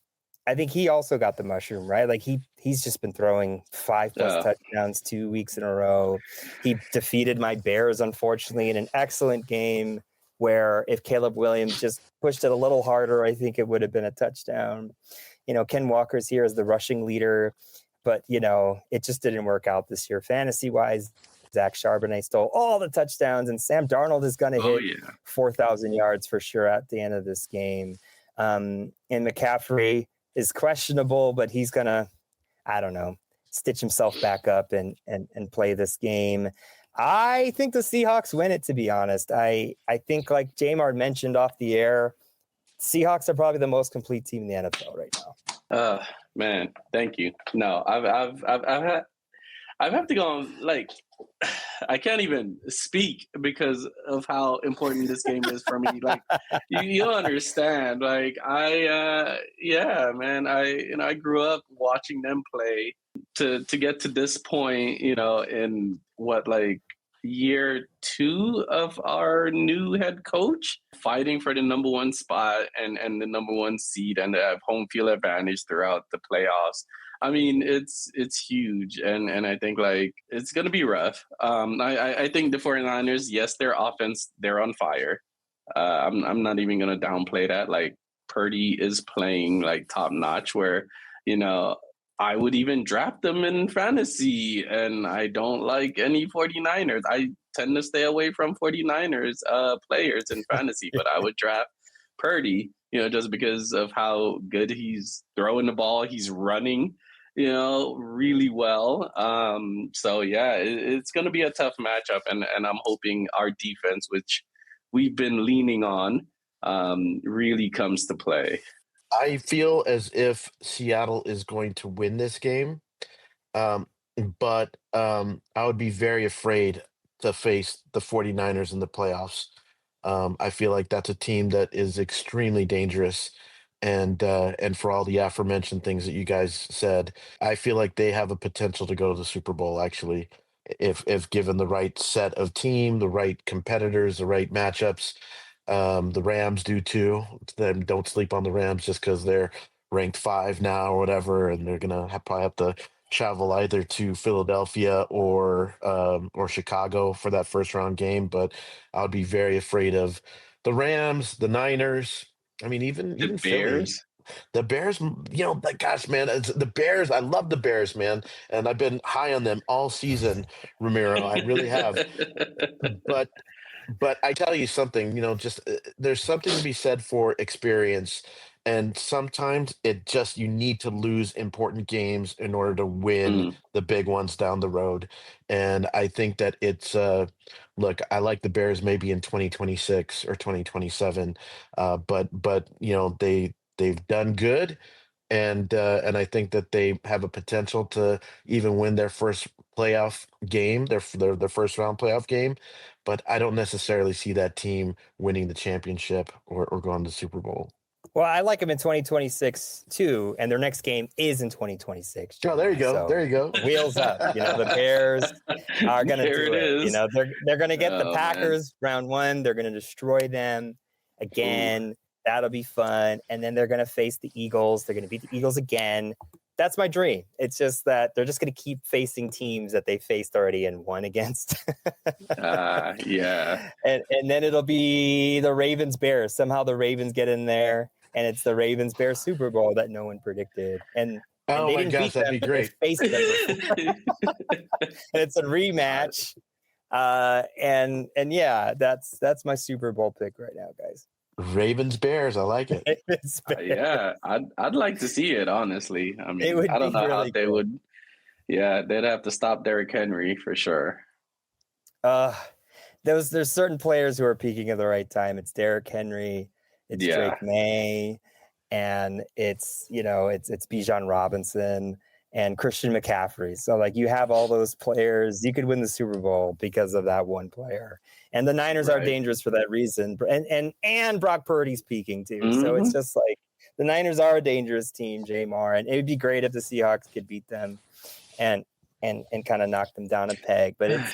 A: I think he also got the mushroom, right? Like he's just been throwing 5+ touchdowns 2 weeks in a row. He defeated my Bears, unfortunately, in an excellent game where if Caleb Williams just pushed it a little harder, I think it would have been a touchdown. Ken Walker's here as the rushing leader, but it just didn't work out this year. Fantasy-wise, Zach Charbonnet stole all the touchdowns, and Sam Darnold is going to hit 4,000 yards for sure at the end of this game. And McCaffrey is questionable, but he's going to, I don't know, stitch himself back up and play this game. I think the Seahawks win it, to be honest. I think, like Jmar mentioned off the air, Seahawks are probably the most complete team in the NFL right now.
B: Man, thank you. No, I've have to go on, like, I can't even speak because of how important this game is for me. Like, you understand. Like, I grew up watching them play to get to this point, in what, like, year 2 of our new head coach, fighting for the number 1 spot and the number 1 seed and have home field advantage throughout the playoffs. I mean, it's huge, and I think, like, it's going to be rough. I think the 49ers, yes, their offense, they're on fire. I'm not even going to downplay that. Like, Purdy is playing, like, top notch, where, I would even draft them in fantasy, and I don't like any 49ers. I tend to stay away from 49ers players in fantasy, but I would draft Purdy, just because of how good he's throwing the ball. He's running, really well. So, yeah, it's going to be a tough matchup, and I'm hoping our defense, which we've been leaning on, really comes to play.
C: I feel as if Seattle is going to win this game, but I would be very afraid to face the 49ers in the playoffs. I feel like that's a team that is extremely dangerous, and for all the aforementioned things that you guys said, I feel like they have a potential to go to the Super Bowl, actually, if given the right set of team, the right competitors, the right matchups. The Rams do too. Then don't sleep on the Rams just because they're ranked 5 now or whatever, and they're gonna probably have to travel either to Philadelphia or Chicago for that first round game. But I would be very afraid of the Rams, the Niners. I mean, even Philly.
B: Bears.
C: The Bears, gosh, man, the Bears. I love the Bears, man, and I've been high on them all season, Ramiro. I really have. But I tell you something, just there's something to be said for experience. And sometimes you need to lose important games in order to win the big ones down the road. And I think that look, I like the Bears maybe in 2026 or 2027. But they've done good. And I think that they have a potential to even win their first playoff game, their first round playoff game. But I don't necessarily see that team winning the championship or going to the Super Bowl.
A: Well, I like them in 2026 too, and their next game is in 2026.
C: Oh, there you go.
A: So,
C: there you go.
A: Wheels up. The Bears are going to do it. They're going to get the Packers round 1. They're going to destroy them again. Ooh. That'll be fun. And then they're going to face the Eagles. They're going to beat the Eagles again. That's my dream. It's just that they're just going to keep facing teams that they faced already and won against.
B: Yeah.
A: And then it'll be the Ravens Bears. Somehow the Ravens get in there, and it's the Ravens Bears Super Bowl that no one predicted. And
C: oh my gosh, that'd be great.
A: And it's a rematch. And yeah, that's my Super Bowl pick right now, guys.
C: Ravens Bears, I like it.
B: Yeah, I'd like to see it, honestly. I mean, I don't know really how they would. Yeah, they'd have to stop Derrick Henry for sure.
A: There's certain players who are peaking at the right time. It's Derrick Henry, it's Drake May, and it's Bijan Robinson and Christian McCaffrey. So, like, you have all those players. You could win the Super Bowl because of that one player. And the Niners are dangerous for that reason. And Brock Purdy's peaking too. Mm-hmm. So it's just like the Niners are a dangerous team, Jmar. And it would be great if the Seahawks could beat them and kind of knock them down a peg. But this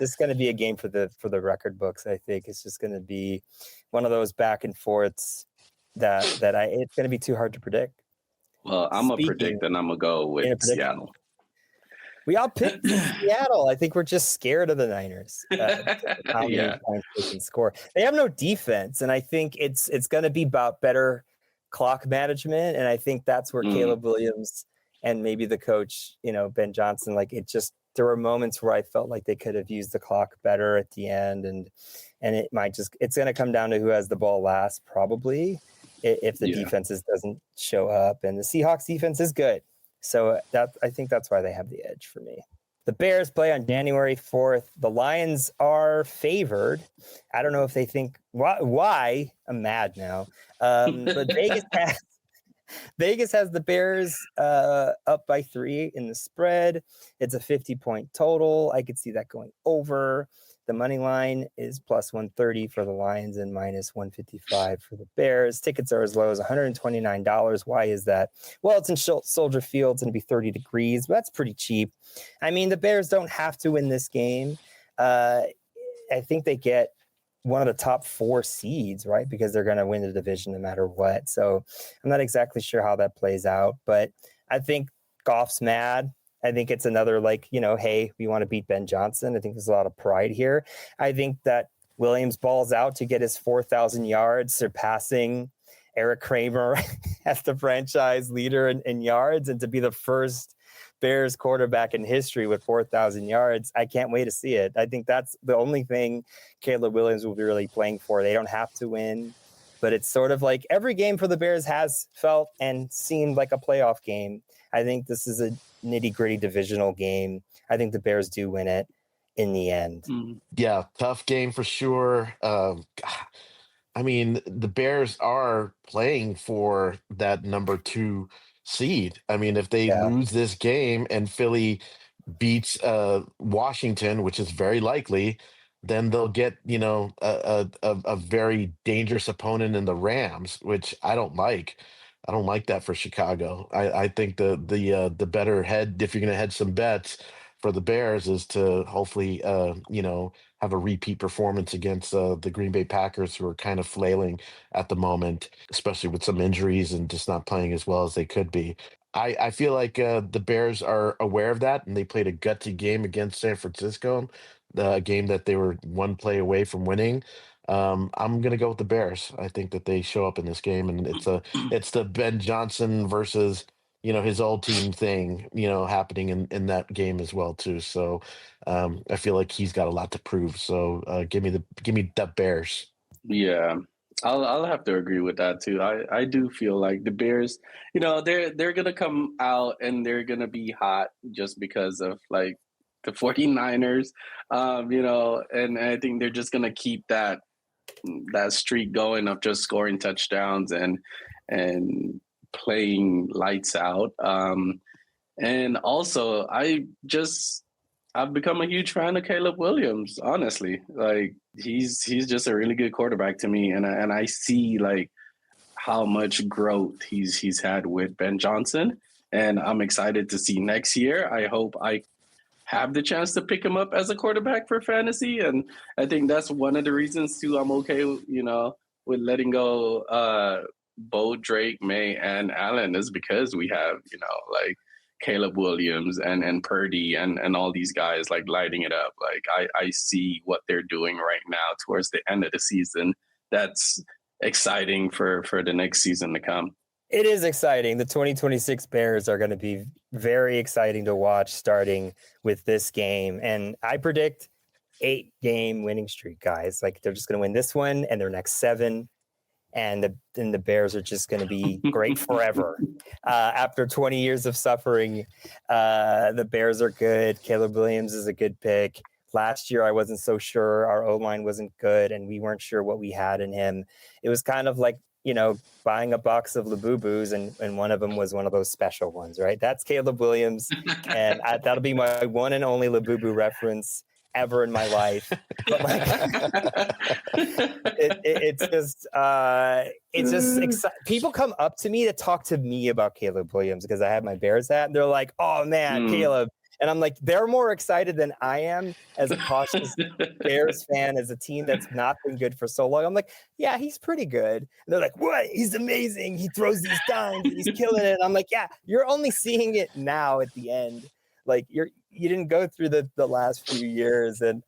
A: is gonna be a game for the record books. I think it's just gonna be one of those back and forths that it's gonna be too hard to predict.
B: Well, I'm going to predict and I'm going to go with Seattle.
A: We all picked Seattle. I think we're just scared of the Niners. How many points they can score. They have no defense, and I think it's going to be about better clock management. And I think that's where Caleb Williams and maybe the coach, Ben Johnson, there were moments where I felt like they could have used the clock better at the end, and it's going to come down to who has the ball last, probably, if the defenses doesn't show up. And the Seahawks defense is good. So I think that's why they have the edge for me. The Bears play on January 4th. The Lions are favored. I don't know if they think why. I'm mad now. But Vegas has the Bears up by 3 in the spread. It's a 50-point total. I could see that going over. The money line is plus 130 for the Lions and minus 155 for the Bears. Tickets are as low as $129. Why is that? Well, it's in Soldier Field. It's going to be 30 degrees, but that's pretty cheap. I mean, the Bears don't have to win this game. I think they get one of the top 4 seeds, right? Because they're going to win the division no matter what. So I'm not exactly sure how that plays out, but I think Goff's mad. I think it's another hey, we want to beat Ben Johnson. I think there's a lot of pride here. I think that Williams balls out to get his 4,000 yards, surpassing Eric Kramer as the franchise leader in yards, and to be the first Bears quarterback in history with 4,000 yards. I can't wait to see it. I think that's the only thing Caleb Williams will be really playing for. They don't have to win, but it's sort of like every game for the Bears has felt and seemed like a playoff game. I think this is a nitty-gritty divisional game. I think the Bears do win it in the end.
C: Yeah, tough game for sure. I mean, the Bears are playing for that number 2 seed. I mean, if they lose this game and Philly beats Washington, which is very likely, then they'll get a very dangerous opponent in the Rams, which I don't like. I don't like that for Chicago. I think the better head, if you're going to head some bets for the Bears, is to hopefully have a repeat performance against the Green Bay Packers, who are kind of flailing at the moment, especially with some injuries and just not playing as well as they could be. I feel like the Bears are aware of that, and they played a gutsy game against San Francisco, the game that they were one play away from winning. I'm going to go with the Bears. I think that they show up in this game, and it's the Ben Johnson versus his old team thing happening in that game as well too. So I feel like he's got a lot to prove. So give me the Bears.
B: Yeah, I'll have to agree with that too. I do feel like the Bears, they're gonna come out and they're gonna be hot just because of the 49ers, and I think they're just gonna keep that streak going of just scoring touchdowns and playing lights out. And also I've become a huge fan of Caleb Williams, honestly. He's just a really good quarterback to me, and I see how much growth he's had with Ben Johnson, and I'm excited to see next year. I hope I have the chance to pick him up as a quarterback for fantasy, and I think that's one of the reasons too I'm okay with letting go Bo, Drake, May, and Allen, is because we have Caleb Williams and Purdy and all these guys lighting it up. I see what they're doing right now towards the end of the season. That's exciting for the next season to come.
A: It is exciting. The 2026 Bears are going to be very exciting to watch, starting with this game. And I predict 8-game winning streak, guys. They're just going to win this one and their next 7. And the Bears are just going to be great forever. After 20 years of suffering, the Bears are good. Caleb Williams is a good pick. Last year, I wasn't so sure. Our O-line wasn't good, and we weren't sure what we had in him. It was kind of like, buying a box of Labubus, and one of them was one of those special ones, right? That's Caleb Williams, and that'll be my one and only Labubu reference ever in my life. But it's just people come up to me to talk to me about Caleb Williams because I have my Bears hat, and they're like, "Oh man, Caleb, And I'm like, they're more excited than I am as a cautious Bears fan, as a team that's not been good for so long. I'm like, yeah, he's pretty good. And they're like, what? He's amazing. He throws these dimes and he's killing it. And I'm like, yeah, you're only seeing it now at the end. Like you didn't go through the last few years. And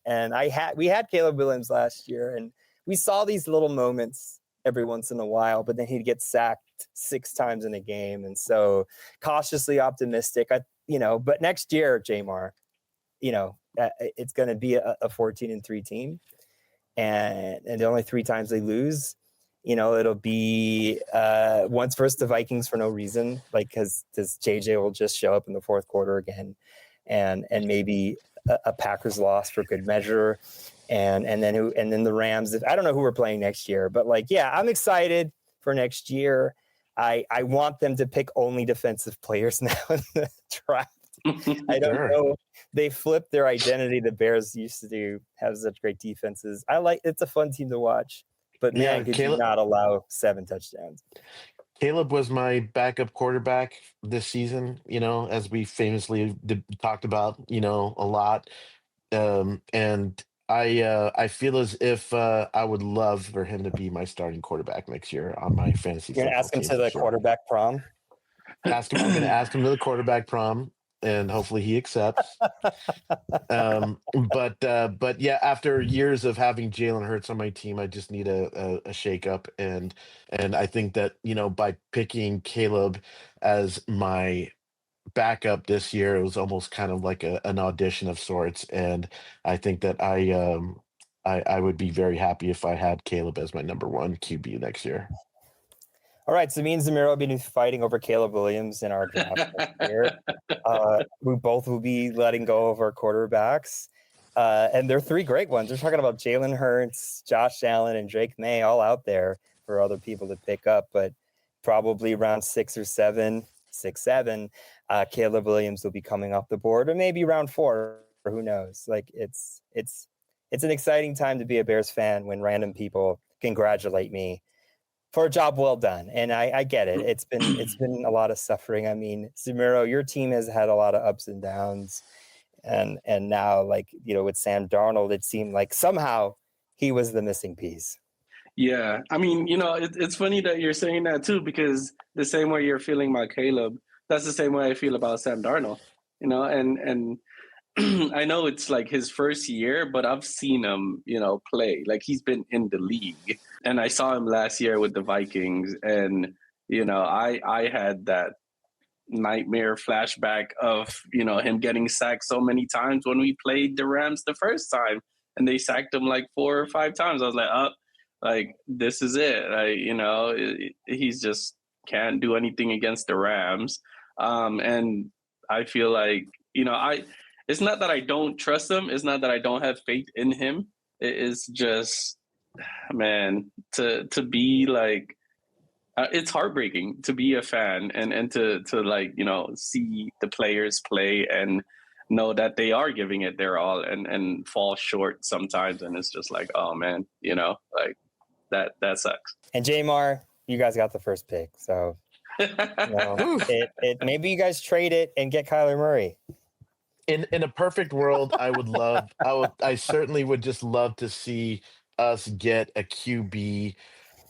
A: we had Caleb Williams last year, and we saw these little moments every once in a while, but then he'd get sacked 6 times in a game. And so cautiously optimistic, but next year, Jmar, it's going to be a 14-3 team, and the only 3 times they lose, it'll be once versus the Vikings for no reason, like because JJ will just show up in the fourth quarter again, and maybe a Packers loss for good measure, and then the Rams. I don't know who we're playing next year, but I'm excited for next year. I want them to pick only defensive players now in the draft. I don't know. They flipped their identity. The Bears used to have such great defenses. It's a fun team to watch, but man, could you not allow 7 touchdowns?
C: Caleb was my backup quarterback this season, as we famously talked about, a lot. And I feel as if I would love for him to be my starting quarterback next year on my fantasy.
A: You're gonna ask him to the quarterback prom.
C: I'm going to ask him to the quarterback prom, and hopefully he accepts. But yeah, after years of having Jalen Hurts on my team, I just need a shakeup, and I think that by picking Caleb as my backup this year, it was almost kind of like an audition of sorts, and I think that I would be very happy if I had Caleb as my number 1 QB next year.
A: All right, so me and Zemero will be fighting over Caleb Williams in our draft here. We both will be letting go of our quarterbacks, and they're 3 great ones. They're talking about Jalen Hurts, Josh Allen, and Drake May all out there for other people to pick up, but probably around 6 or 7, Caleb Williams will be coming off the board, or maybe round 4. Who knows? It's an exciting time to be a Bears fan when random people congratulate me for a job well done. And I get it. It's been a lot of suffering. I mean, Zemero, your team has had a lot of ups and downs, and now with Sam Darnold, it seemed like somehow he was the missing piece.
B: Yeah, I mean, it's funny that you're saying that too, because the same way you're feeling about Caleb, that's the same way I feel about Sam Darnold. And I know it's like his first year, but I've seen him, play. Like, he's been in the league, and I saw him last year with the Vikings, and I had that nightmare flashback of him getting sacked so many times when we played the Rams the first time, and they sacked him like 4 or 5 times. I was like, this is it. He's just can't do anything against the Rams. And I feel like, it's not that I don't trust him. It's not that I don't have faith in him. It is just, man, to be like, it's heartbreaking to be a fan and to see the players play and know that they are giving it their all and fall short sometimes. And it's just like, oh man, that sucks.
A: And Jmar, you guys got the first pick. So maybe you guys trade it and get Kyler Murray.
C: In a perfect world, I certainly would just love to see us get a QB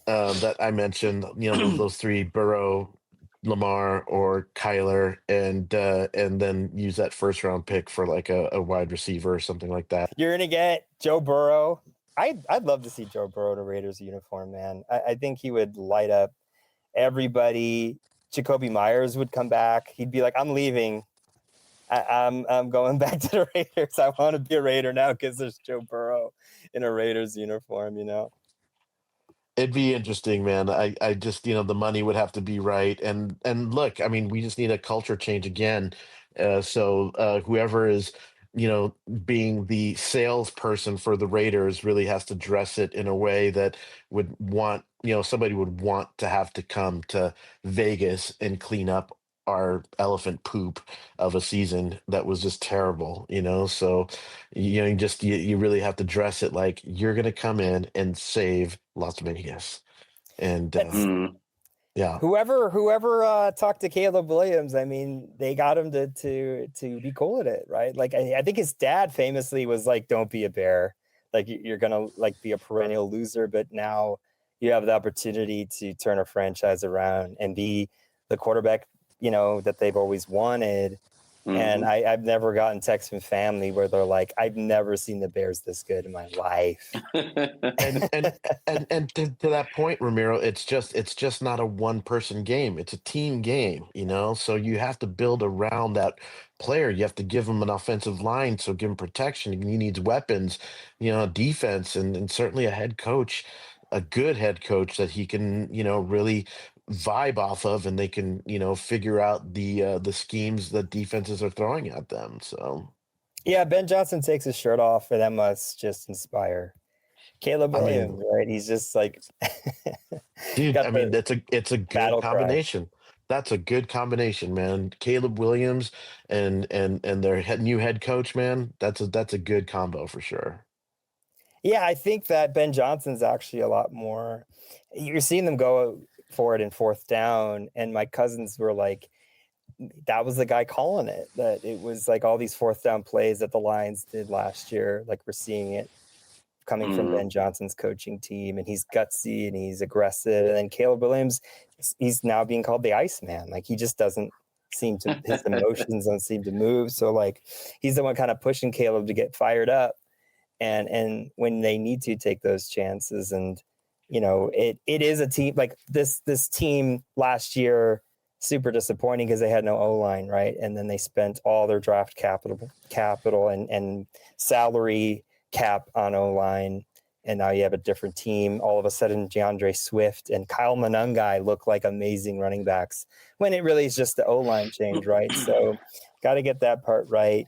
C: that I mentioned, those 3, Burrow, Lamar, or Kyler, and then use that first round pick for like a wide receiver or something like that.
A: You're gonna get Joe Burrow. I'd love to see Joe Burrow in a Raiders uniform, man. I think he would light up everybody. Jacoby Myers would come back. He'd be like, I'm leaving. I'm going back to the Raiders. I want to be a Raider now because there's Joe Burrow in a Raiders uniform,
C: It'd be interesting, man. I just, the money would have to be right. And look, I mean, we just need a culture change again. So whoever is, being the salesperson for the Raiders really has to dress it in a way that would want, somebody would want to have to come to Vegas and clean up our elephant poop of a season that was just terrible, so you really have to dress it like you're going to come in and save Las Vegas, and Yeah.
A: Whoever talked to Caleb Williams, I mean, they got him to be cool with it, right? Like I think his dad famously was like, "Don't be a bear. Like you're gonna like be a perennial loser." But now you have the opportunity to turn a franchise around and be the quarterback, that they've always wanted. And I've never gotten texts from family where they're like, "I've never seen the Bears this good in my life."
C: and to that point, Ramiro, it's just not a one person game. It's a team game, So you have to build around that player. You have to give him an offensive line, so give him protection. He needs weapons, defense, and certainly a head coach, a good head coach that he can, really vibe off of, and they can, figure out the schemes that defenses are throwing at them. So
A: yeah, Ben Johnson takes his shirt off, and that must just inspire Caleb Williams, right? He's just like,
C: dude. I mean, it's a good combination.
A: Cry.
C: That's a good combination, man. Caleb Williams and their new head coach, man. That's a good combo for sure.
A: Yeah, I think that Ben Johnson's actually a lot more. You're seeing them go for it in fourth down, and my cousins were like, that was the guy calling it. That it was like all these fourth down plays that the Lions did last year. Like we're seeing it coming from Ben Johnson's coaching team, and he's gutsy and he's aggressive. And then Caleb Williams, he's now being called the Iceman. Like he just doesn't seem to, his emotions don't seem to move. So like he's the one kind of pushing Caleb to get fired up. And when they need to take those chances, and it is a team like this team last year, super disappointing because they had no O-line, right? And then they spent all their draft capital and salary cap on O-line, and now you have a different team. All of a sudden, DeAndre Swift and Kyle Monangai look like amazing running backs when it really is just the O-line change, right? So got to get that part right.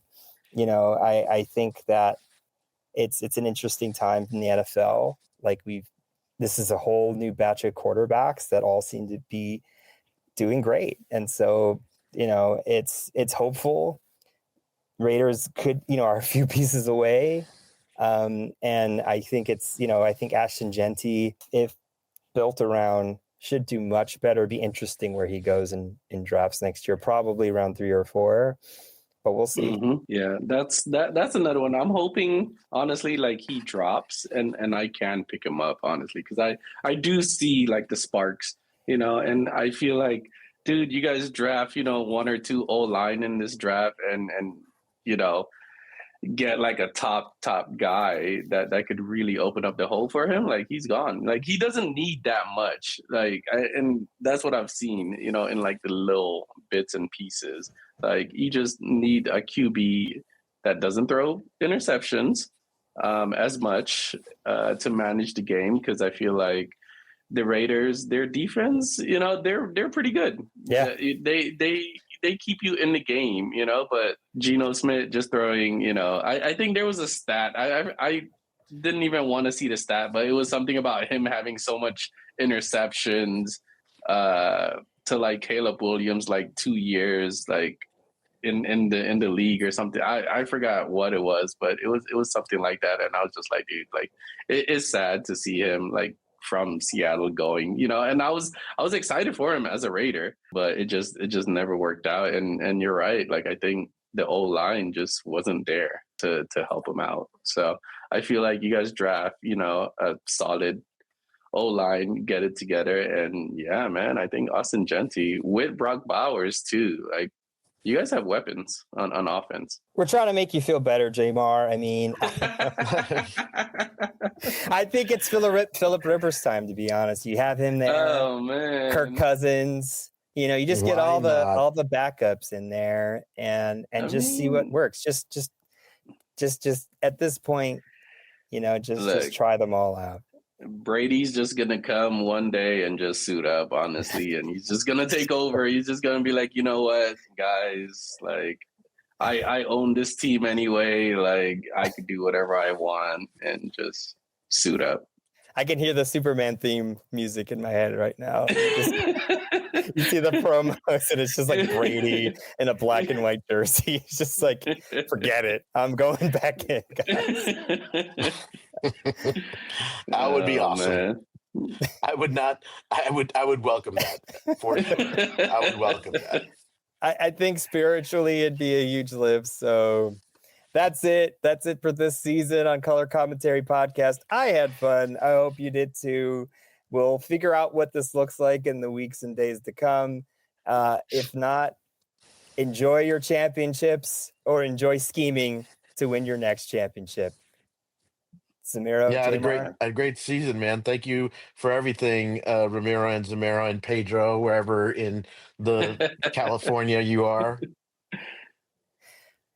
A: I think that it's an interesting time in the NFL. Like this is a whole new batch of quarterbacks that all seem to be doing great. And so, it's hopeful. Raiders could, are a few pieces away. And I think I think Ashton Genty, if built around, should do much better, be interesting where he goes in drafts next year, probably around 3 or 4. But we'll see.
B: Yeah, that's another one. I'm hoping, honestly, like he drops and I can pick him up, honestly, because I do see like the sparks, and I feel like, dude, you guys draft, 1 or 2 O-line in this draft and get like a top guy that could really open up the hole for him. Like he's gone. Like he doesn't need that much. Like and that's what I've seen, in like the little bits and pieces. Like you just need a QB that doesn't throw interceptions as much to manage the game, because I feel like the Raiders, their defense, they're pretty good.
A: Yeah,
B: they keep you in the game, but Geno Smith just throwing, I think there was a stat. I didn't even want to see the stat, but it was something about him having so much interceptions to like Caleb Williams, like 2 years, like in the league or something. I forgot what it was, but it was something like that. And I was just like, dude, like it is sad to see him like from Seattle going, and I was excited for him as a Raider, but it just never worked out. And you're right. Like, I think the O-line just wasn't there to help him out. So I feel like you guys draft, a solid O-line, get it together. And yeah, man, I think Austin Genty with Brock Bowers too. Like, you guys have weapons on offense.
A: We're trying to make you feel better, Jmar. I mean, I think it's Phillip Rivers' time, to be honest. You have him there.
B: Oh man,
A: Kirk Cousins. You just get all the backups in there and see what works. Just at this point, just try them all out.
B: Brady's just gonna come one day and just suit up, honestly, and he's just gonna take over. He's just gonna be like, you know what, guys, like I own this team anyway. Like I could do whatever I want and just suit up.
A: I can hear the Superman theme music in my head right now. You see the promos, and it's just like Brady in a black and white jersey. It's just like, forget it. I'm going back in, guys.
C: That would be awesome.
B: Man.
C: I would not. I would welcome that for sure. I would welcome that.
A: I think spiritually it'd be a huge lift. So that's it. That's it for this season on Color Commentary Podcast. I had fun. I hope you did too. We'll figure out what this looks like in the weeks and days to come. If not, enjoy your championships or enjoy scheming to win your next championship. Zemero,
C: Yeah,
A: Jmar?
C: a great season, man. Thank you for everything, Ramiro and Zemero and Pedro, wherever in the California you are.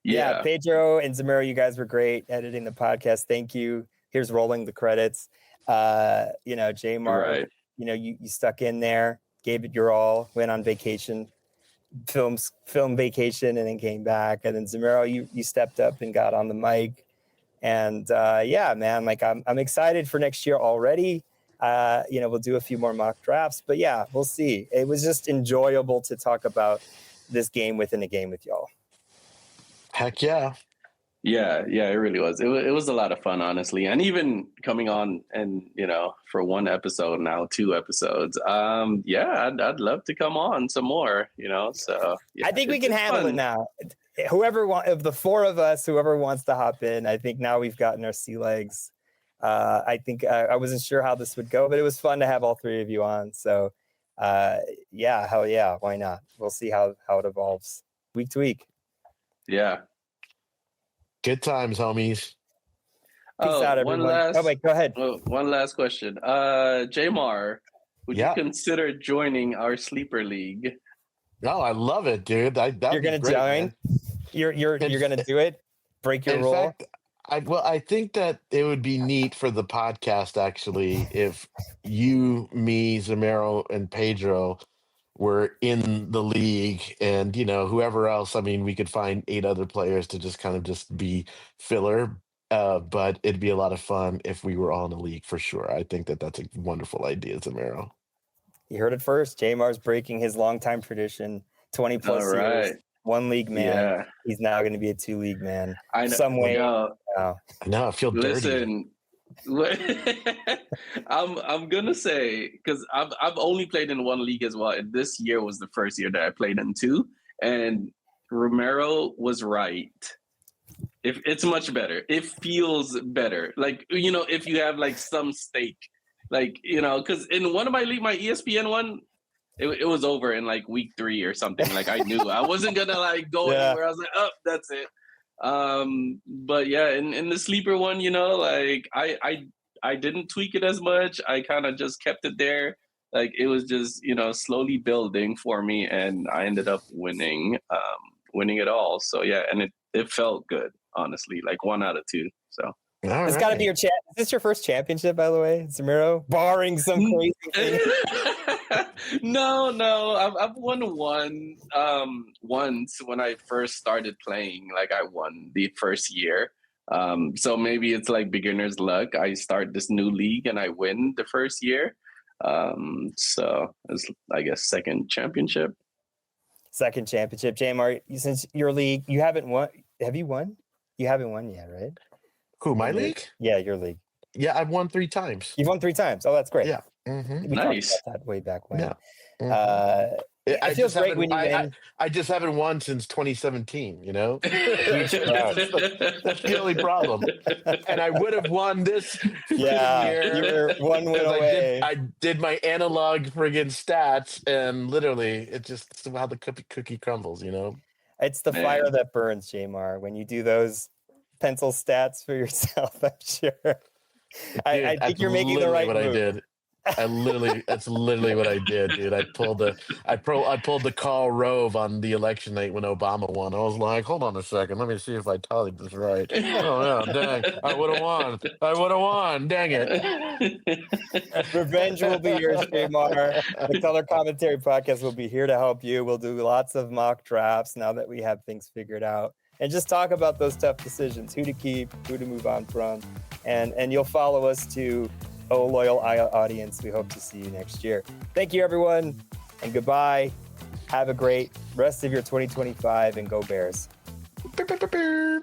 A: Yeah, Pedro and Zemero, you guys were great editing the podcast. Thank you. Here's rolling the credits. Jmar,
B: Right.
A: You stuck in there, gave it your all, went on vacation, film vacation, and then came back. And then Zemero, you stepped up and got on the mic. And man, like I'm excited for next year already. We'll do a few more mock drafts, but yeah, we'll see. It was just enjoyable to talk about this game within a game with y'all.
C: Heck yeah.
B: Yeah, it really was. It was a lot of fun, honestly. And even coming on and, for one episode now, 2 episodes. I'd love to come on some more, so. Yeah,
A: I think we can handle it now. Of the 4 of us, whoever wants to hop in, I think now we've gotten our sea legs. I think I wasn't sure how this would go, but it was fun to have all 3 of you on. So, hell yeah, why not? We'll see how it evolves week to week.
B: Yeah.
C: Good times, homies.
A: Peace out, everyone. Go ahead.
B: One last question. Jmar, would you
C: Yeah.
B: consider joining our sleeper league?
C: No, I love it, dude.
A: You're gonna join? Man. You're gonna do it? Break your rule?
C: Fact, I think that it would be neat for the podcast actually if you, me, Zemero, and Pedro were in the league, and whoever else. I mean, we could find 8 other players to just kind of just be filler. But it'd be a lot of fun if we were all in the league for sure. I think that that's a wonderful idea, Zemero.
A: You heard it first. Jmar's breaking his longtime tradition, 20 plus years, 1 league man. Yeah. He's now going to be a 2 league man.
B: I know.
A: Some way.
C: No, I feel dirty.
B: I'm gonna say, because I've only played in 1 league as well, and this year was the first year that I played in 2, and Ramiro was right. If it's much better, it feels better. Like, if you have like some stake, like, because in one of my league, my ESPN one, it was over in like week 3 or something. Like, I knew I wasn't gonna like go anywhere. I was like, oh, that's it. But yeah, in the sleeper one, like I didn't tweak it as much. I kind of just kept it there. Like, it was just, slowly building for me, and I ended up winning it all. So yeah, and it felt good, honestly, like 1 out of 2. So
A: it's got to be your Is this your first championship, by the way, Zemero? Barring some crazy thing.
B: No. I've won one once when I first started playing. Like, I won the first year. So maybe it's like beginner's luck. I start this new league and I win the first year. So it's, I guess, second championship.
A: Second championship. Jmar, since your league, you haven't won. Have you won? You haven't won yet, right?
C: Who, my league?
A: Yeah, your league.
C: Yeah, I've won 3 times.
A: You've won 3 times. Oh, that's great.
C: Yeah. Mm-hmm.
A: We talked about that way back when.
C: Yeah. Mm-hmm.
A: It feels great when you win.
C: I just haven't won since 2017, That's the only problem. And I would have won this year.
A: You were 1 win away.
C: I did my analog friggin' stats, and literally, it's just how the cookie crumbles,
A: It's the fire that burns, Jmar, when you do those pencil stats for yourself, I'm sure.
C: Dude,
A: I think you're making the right move.
C: I did. That's literally what I did, dude. I pulled the Karl Rove on the election night when Obama won. I was like, hold on a second, let me see if I tallied this right. Oh yeah, dang, I would have won. Dang it.
A: Revenge will be yours, Jmar. The Color Commentary Podcast will be here to help you. We'll do lots of mock drafts now that we have things figured out, and just talk about those tough decisions, who to keep, who to move on from, and you'll follow us to loyal audience. We hope to see you next year. Thank you, everyone, and goodbye. Have a great rest of your 2025, and go Bears.
C: Beep, beep, beep, beep.